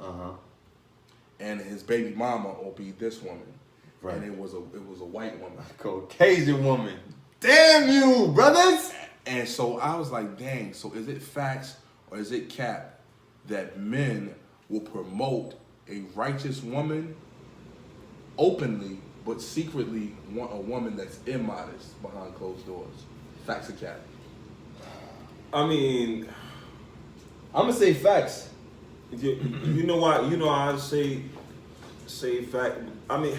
and his baby mama will be this woman, and it was a white woman, Caucasian woman. Damn you, brothers! And so I was like, dang. So is it facts or is it cap that men will promote a righteous woman openly, but secretly want a woman that's immodest behind closed doors? Facts or cap? I mean, I'm gonna say facts. you know why? You know I say fact. I mean,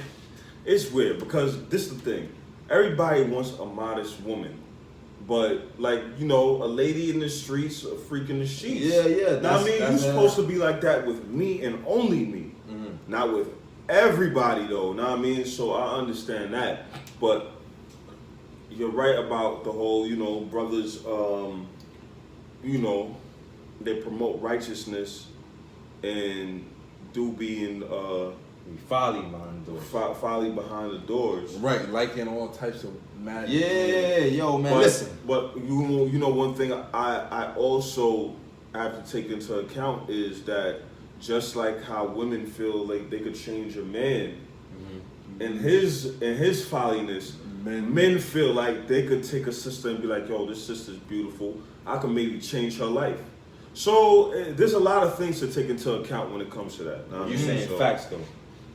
it's weird because this is the thing. Everybody wants a modest woman, but like a lady in the streets, a freak in the sheets. Yeah. Now I mean, you're supposed to be like that with me and only me, not with everybody though. Now I mean, so I understand that, but you're right about the whole, brothers, they promote righteousness and do being folly behind the doors. Folly behind the doors. Right, liking all types of mad. Yeah, yo, man, listen. But one thing I also have to take into account is that just like how women feel like they could change a man, in his folliness, men feel like they could take a sister and be like, yo, this sister's beautiful. I can maybe change her life. So there's a lot of things to take into account when it comes to that. You're saying facts though.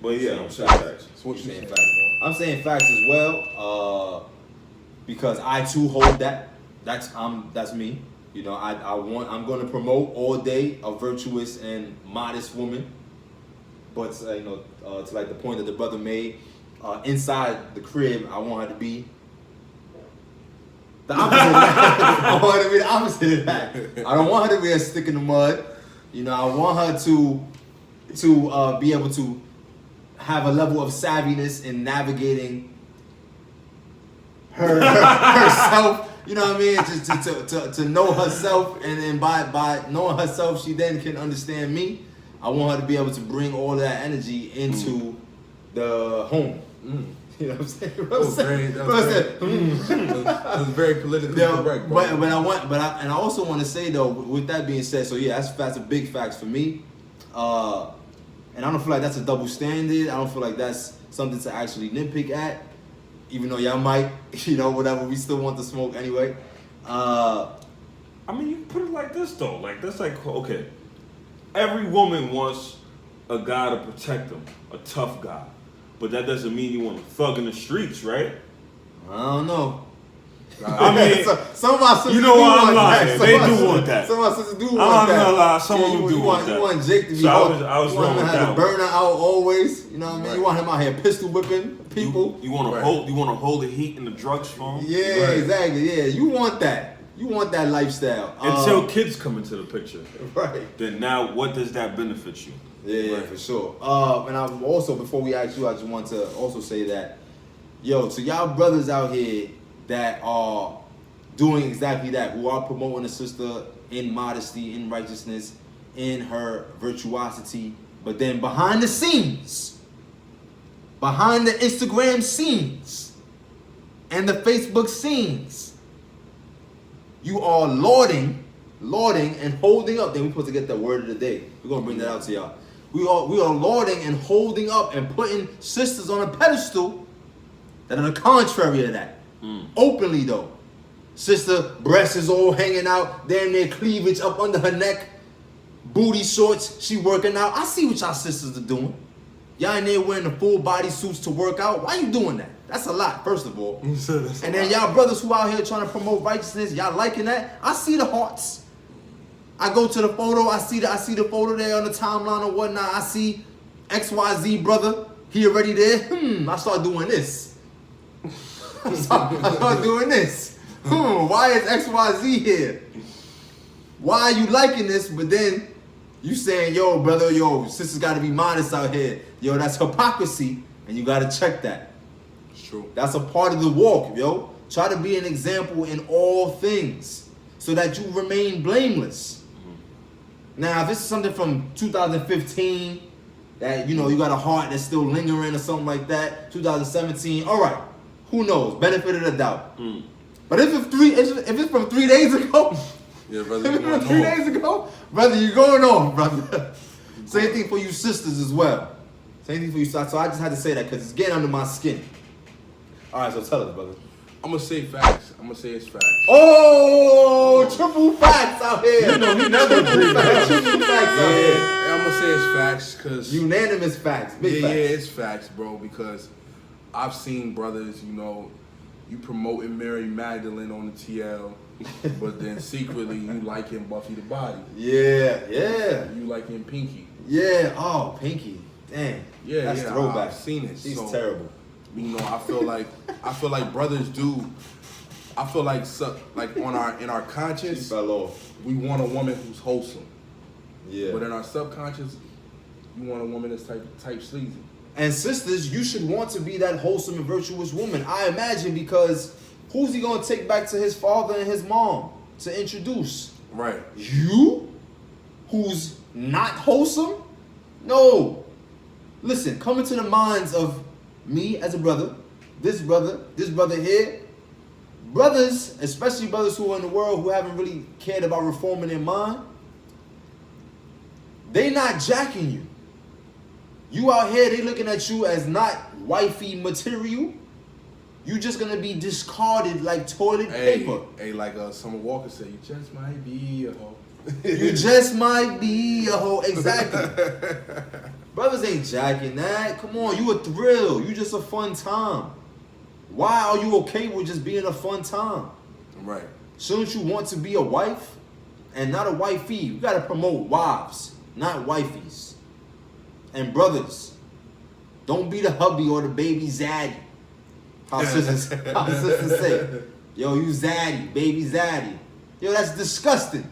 But yeah, I'm saying facts. So what you saying saying? facts. I'm saying facts as well, because I too hold that. That's me. I'm going to promote all day a virtuous and modest woman. But to like the point that the brother made, inside the crib, I want her to be the opposite of that. I want her to be the opposite of that. I don't want her to be a stick in the mud. I want her to be able to have a level of savviness in navigating herself. You know what I mean? Just to know herself, and then by knowing herself, she then can understand me. I want her to be able to bring all of that energy into the home. You know what I'm saying? That was very politically correct, bro. But I also want to say though, with that being said, so yeah, that's a big facts for me. And I don't feel like that's a double standard. I don't feel like that's something to actually nitpick at. Even though y'all might, whatever, we still want the smoke anyway. I mean, you put it like this though. Like that's like, okay, every woman wants a guy to protect them, a tough guy. But that doesn't mean you want a thug in the streets, right? I don't know. I mean, some of my sisters you know what, I'm want lying. that. They do want that. Some of my sisters do want I'm that. not gonna lie. Some of them do want that. You want Jake to be so I was you want wrong him with to have that the one. burner out always. You know what I mean? Right. You want him out here pistol whipping people. You want to hold. You want to hold the heat in the drugs for him. Yeah, Right. exactly. Yeah, you want that. You want that lifestyle. Until kids come into the picture. Right. Then now, what does that benefit you? Yeah, for sure. And I'm also, before we ask you, I just want to also say that, to y'all brothers out here that are doing exactly that, who are promoting a sister in modesty, in righteousness, in her virtuosity, but then behind the scenes, behind the Instagram scenes, and the Facebook scenes, you are lauding and holding up. Then we're supposed to get that word of the day. We're gonna bring that out to y'all. We are lauding and holding up and putting sisters on a pedestal that are the contrary of that. Openly though. Sister breasts is all hanging out, damn near cleavage up under her neck, booty shorts, she working out. I see what y'all sisters are doing. Y'all in there wearing the full body suits to work out. Why you doing that? That's a lot, first of all. And then y'all brothers who out here trying to promote righteousness, y'all liking that? I see the hearts. I go to the photo, I see the photo there on the timeline or whatnot. I see XYZ brother, he already there. I start doing this. I start doing this. Why is XYZ here? Why are you liking this? But then you saying, yo, brother, sisters gotta be modest out here. Yo, that's hypocrisy, and you gotta check that. It's true. That's a part of the walk, yo. Try to be an example in all things so that you remain blameless. Now, if this is something from 2015, that, you got a heart that's still lingering or something like that, 2017, all right, who knows? Benefit of the doubt. But if it's from 3 days ago, Yeah, brother, if it's from 3 days ago, brother, you're going on, brother. Same thing for you sisters as well. Same thing for you. So I just had to say that because it's getting under my skin. All right, so tell us, brother. I'm gonna say facts. I'm gonna say it's facts. Oh, triple facts out here. He never triple facts out here. I'm gonna say it's facts because Unanimous facts. Big facts. Yeah, it's facts, bro. Because I've seen brothers, you promoting Mary Magdalene on the TL, but then secretly you liking Buffy the Body. Yeah. You liking Pinky. Yeah. Oh, Pinky. Damn. Yeah, That's yeah. throwback. I've seen it. She's So, terrible. I feel like brothers do. I feel like in our She conscience, fell off. we want a woman who's wholesome. Yeah. But in our subconscious, you want a woman that's type sleazy. And sisters, you should want to be that wholesome and virtuous woman. I imagine because Who's he gonna take back to his father and his mom to introduce? Right. You? Who's not wholesome? No. Listen, come into the minds of me as a brother, this brother here. Brothers, especially brothers who are in the world who haven't really cared about reforming their mind, they not jacking you. You out here, they looking at you as not wifey material. You just gonna be discarded like toilet paper. Hey, like Summer Walker said, you just might be a hoe. You just might be a hoe. Exactly. Brothers ain't jacking that. Come on, you a thrill. You just a fun time. Why are you okay with just being a fun time? Right. Shouldn't you want to be a wife and not a wifey? You gotta promote wives, not wifeys. And brothers, don't be the hubby or the baby zaddy. How sisters say, yo, you zaddy, baby zaddy. Yo, that's disgusting.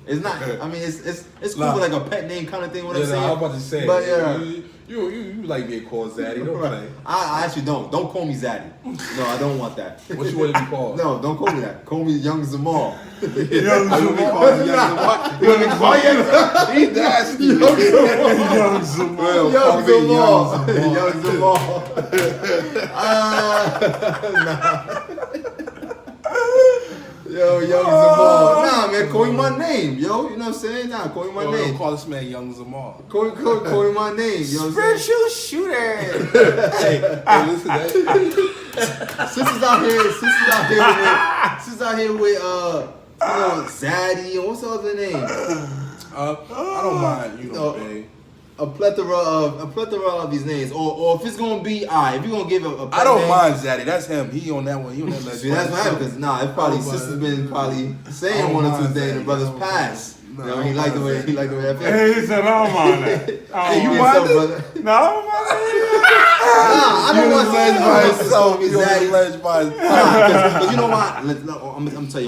It's not. I mean, it's cool Nah. like a pet name kind of thing. What I'm saying. I was about to say. But yeah. You like being called Zaddy? Don't play. I actually don't. Don't call me Zaddy. No, I don't want that. What you want to be called? No, don't call me that. Call me Young Zamar. Young Zamar. You want me to call you? He's nasty. Young Zamar. Young Zamar. Young Zamar. Yo, Young Zamar. Nah, man, call me my name, yo. You know what I'm saying? Nah, call me my name. Don't call this man Young Zamar. Call me my name, you know what I'm saying? Spiritual shooter. Hey, listen, that. Sisters out here with Zaddy and what's the other name? I don't mind, babe. A plethora of these names, or if it's gonna be, if you're gonna give a I don't name, mind Zaddy. That's him. He on that one. He on that. See, that's what happened because it's probably sisters been probably saying one or two things in the brother's past. You know, he liked the way that feels. Hey, he said, I don't mind that. Hey, you mind it? No, I don't mind Nah, I don't want to myself. say You Zaddy. by Because you know why? I'm gonna tell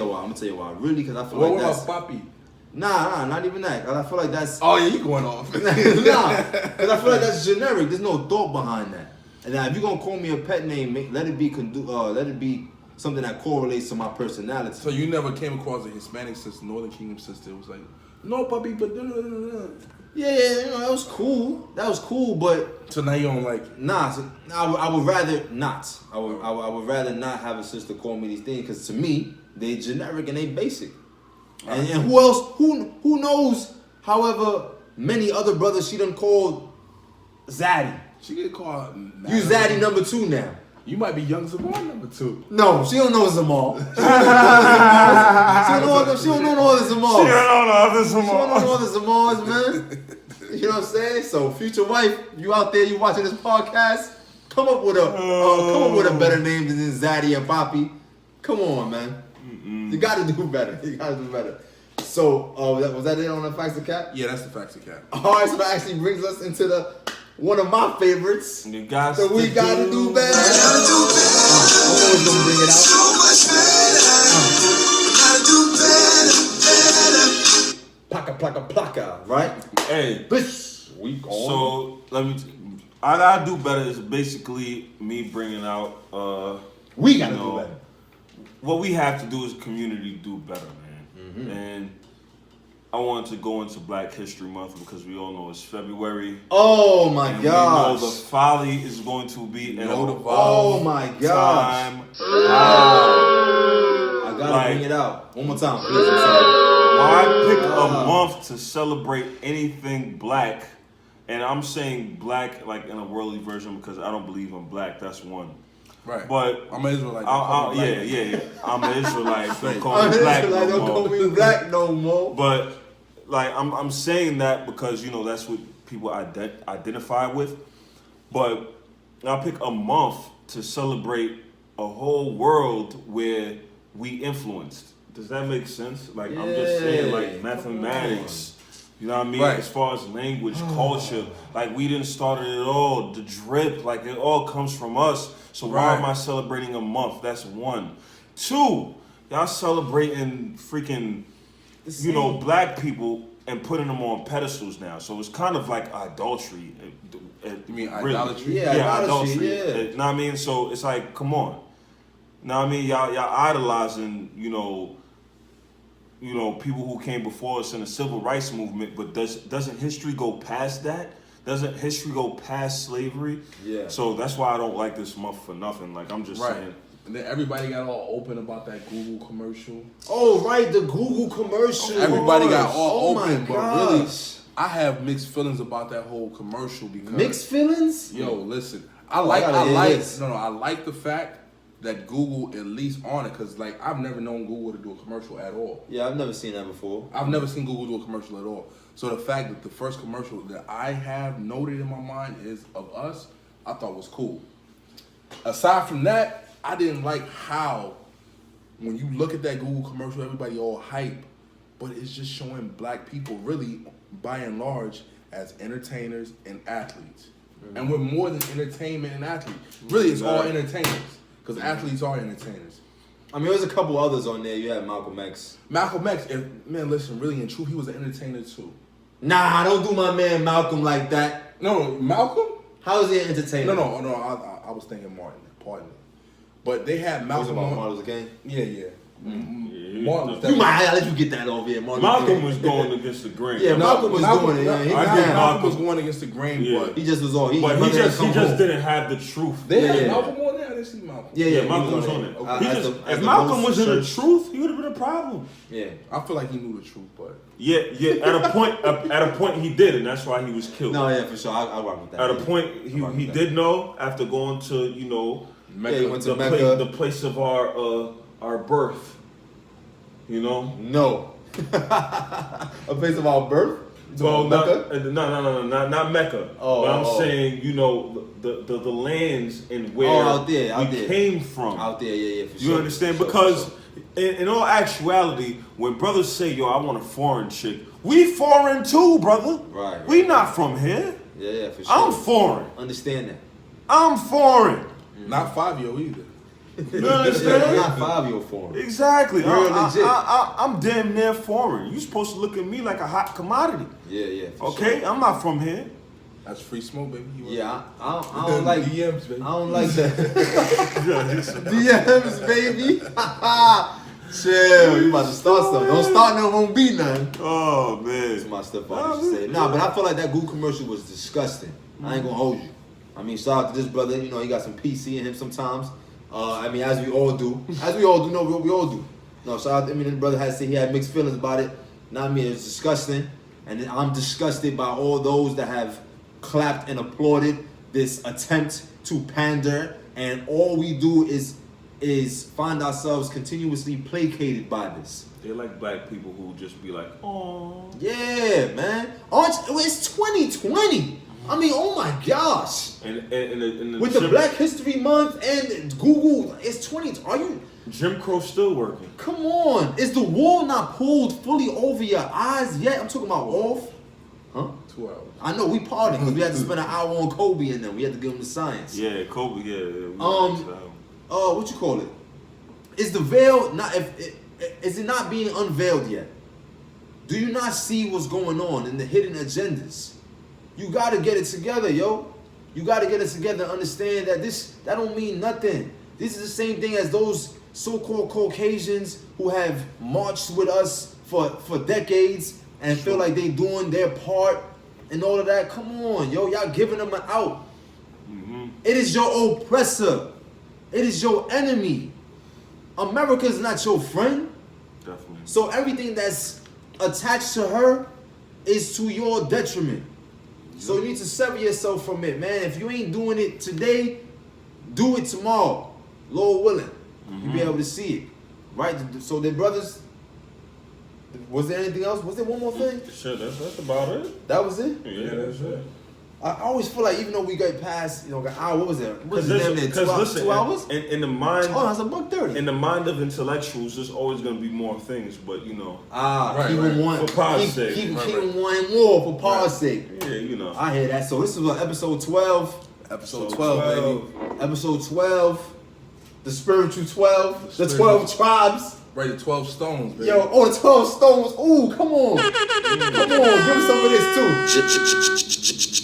you why. Really, because I feel What like that's about Papi? nah, not even that. 'Cause I feel like that's Oh yeah, you going off? nah, because I feel like that's generic. There's no thought behind that. And now, if you're gonna call me a pet name, let it be something that correlates to my personality. So you never came across a Hispanic sister, Northern Kingdom sister. It was like, no, Papi, but Yeah, you know, that was cool, but so now you don't like. nah. So I would rather not. I would rather not have a sister call me these things because to me they generic and they basic. And who else? Who knows? However many other brothers she done called Zaddy. She get called. You Zaddy number 2 now. You might be Young Zamar number 2. No, she don't know Zamar. She don't know no other Zamars. She don't know the other She don't know Zamar. no other Zamars, man. You know what I'm saying? So, future wife, you out there, you watching this podcast, come up with a better name than Zaddy and Papi. Come on, man. You gotta do better. So, was that it on the Facts of Cap? Yeah, that's the Facts of Cap. All right, so that actually brings us into one of my favorites. You got So we gotta do better. I'm always gonna bring it out. Plaka, plaka, plaka, right? Hey, This week on. so I gotta do better is basically me bringing out We gotta you know, do better. what we have to do as a community do better, man. And I wanted to go into Black History Month because we all know it's February. Oh my And we know the gosh. folly is going to be an Oh my gosh. time. I gotta Like- bring it out. One more time, please. I'm sorry. Why pick a month to celebrate anything black? And I'm saying black like in a worldly version because I don't believe I'm black. That's one. Right. But I'm an Israelite. yeah. I'm an Israelite. Don't call I'm me black like, no don't call more. me black no more. But like I'm saying that because you know that's what people identify with. But I'll pick a month to celebrate a whole world where we influenced. Does that make sense? Like I'm just saying, like mathematics. You know what I mean? Right. As far as language, culture, like we didn't start it at all. The drip, like it all comes from us. So why am I celebrating a month? That's one. Two, y'all celebrating freaking, you know, black people and putting them on pedestals now. So it's kind of like idolatry. You mean really. idolatry? Yeah, idolatry, yeah. You know what I mean? So it's like, come on. Now I mean, y'all idolizing, people who came before us in the civil rights movement, but doesn't history go past that? Doesn't history go past slavery? Yeah. So that's why I don't like this month for nothing. Like I'm just saying. And then everybody got all open about that Google commercial. Oh, right, the Google commercial. Everybody got all oh open, my but gosh. really, I have mixed feelings about that whole commercial because Mixed feelings? Yo, listen, I like the fact that Google at least on it, because like I've never known Google to do a commercial at all. Yeah, I've never seen that before. I've never seen Google do a commercial at all. So the fact that the first commercial that I have noted in my mind is of us, I thought was cool. Aside from that, I didn't like how when you look at that Google commercial, everybody all hype, but it's just showing black people really, by and large, as entertainers and athletes. And we're more than entertainment and athletes. Really, it's all entertainers, because athletes are entertainers. I mean, there's a couple others on there. You had Malcolm X. Malcolm X, man, listen, really, in truth, he was an entertainer too. Nah, don't do my man Malcolm like that. No, Malcolm? How is he an entertainer? No, I was thinking Martin, pardon me. But they had Malcolm on. Martin Luther King? Yeah. Martin You might have to let you get that off here. Malcolm was going against the grain. Yeah, Malcolm was doing it. Yeah, Malcolm was going against the grain, but he just was on. He just didn't have the truth. They had Malcolm on there. I didn't see Malcolm. Yeah, Malcolm was on it. If Malcolm was in the truth, he would have been a problem. Yeah, I feel like he knew the truth, but At a point, he did, and that's why he was killed. No, yeah, for sure. I rock with that. At a point, he did know after going to Mecca. He went to the place of our birth. No. A place of our birth? Well, Mecca? No, not Mecca. Oh, but I'm saying, the lands and where out there. came from. Out there, yeah, for sure. You understand? Because in all actuality, when brothers say, yo, I want a foreign chick, we foreign too, brother. Right. We not from here. Yeah, for sure. I'm foreign. Understand that. I'm foreign. not 5-year either. You understand? Not 5-year foreign. Exactly. Legit. I'm damn near foreign. You supposed to look at me like a hot commodity. Yeah. Okay? Sure. I'm not from here. That's free smoke, baby. Yeah, I don't like DMs, baby. I don't like that. DMs, baby. Chill. You about to start something. Don't start no, won't be none. Oh, man. That's my stuff I used to say. Nah, but I feel like that Google commercial was disgusting. I ain't gonna hold you. I mean, shout out to this brother. He got some PC in him sometimes. I mean, as we all do. We all do. No, shout out. I mean, this brother he had mixed feelings about it. Not me. It's disgusting, and I'm disgusted by all those that have clapped and applauded this attempt to pander, and all we do is find ourselves continuously placated by this. They're like black people who just be like, oh. Yeah, man. It's 2020. I mean, oh my gosh. And with the Black History Month and Google, it's 20. Are you? Jim Crow still working. Come on. Is the wool not pulled fully over your eyes yet? I'm talking about off. Huh? 2 hours. I know, we partied because we had to spend an hour on Kobe and then we had to give him the science. Yeah, Kobe, yeah. What you call it? Is the veil not, is it not being unveiled yet? Do you not see what's going on in the hidden agendas? You gotta get it together, yo. You gotta get it together and understand that that don't mean nothing. This is the same thing as those so-called Caucasians who have marched with us for decades and feel like they doing their part and all of that. Come on, yo, y'all giving them an out. Mm-hmm. It is your oppressor. It is your enemy. America is not your friend. Definitely. So everything that's attached to her is to your detriment. So you need to sever yourself from it, man. If you ain't doing it today, do it tomorrow. Lord willing. You'll be able to see it. Right? So the brothers, was there anything else? Was there one more thing? Sure, that's about it. That was it? Yeah, that's it. I always feel like even though we got past, an hour, what was it? What was it? Listen, 2 hours? In the mind, that's $1.30. In the mind of intellectuals, there's always going to be more things, but keep them wanting for Pod's sake. Keep them wanting more for Pod's sake. Yeah, I hear that. So this is episode 12. Episode 12, baby. Episode 12. The spiritual 12. The 12 tribes. Right, the 12 stones, baby. Yo, the 12 stones. Ooh, come on. Come on, give me some of this too.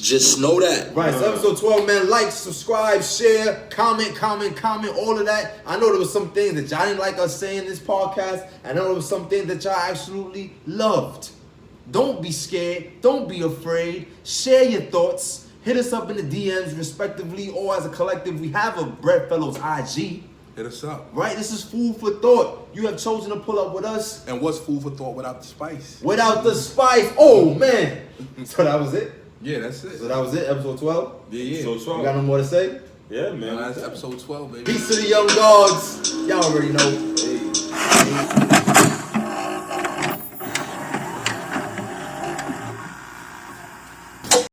Just know that. Right, so episode 12, man. Like, subscribe, share, comment, all of that. I know there was some things that y'all didn't like us saying in this podcast. I know there was some things that y'all absolutely loved. Don't be scared. Don't be afraid. Share your thoughts. Hit us up in the DMs, respectively, or as a collective. We have a Bread Fellows IG. Hit us up. Right, this is food for thought. You have chosen to pull up with us. And what's food for thought without the spice? Without the spice. Oh, man. So that was it. Yeah, that's it. So that was it, episode 12. Yeah. So 12. You got no more to say? Yeah, man. That's episode 12, baby. Peace to the young dogs. Y'all already know. Hey.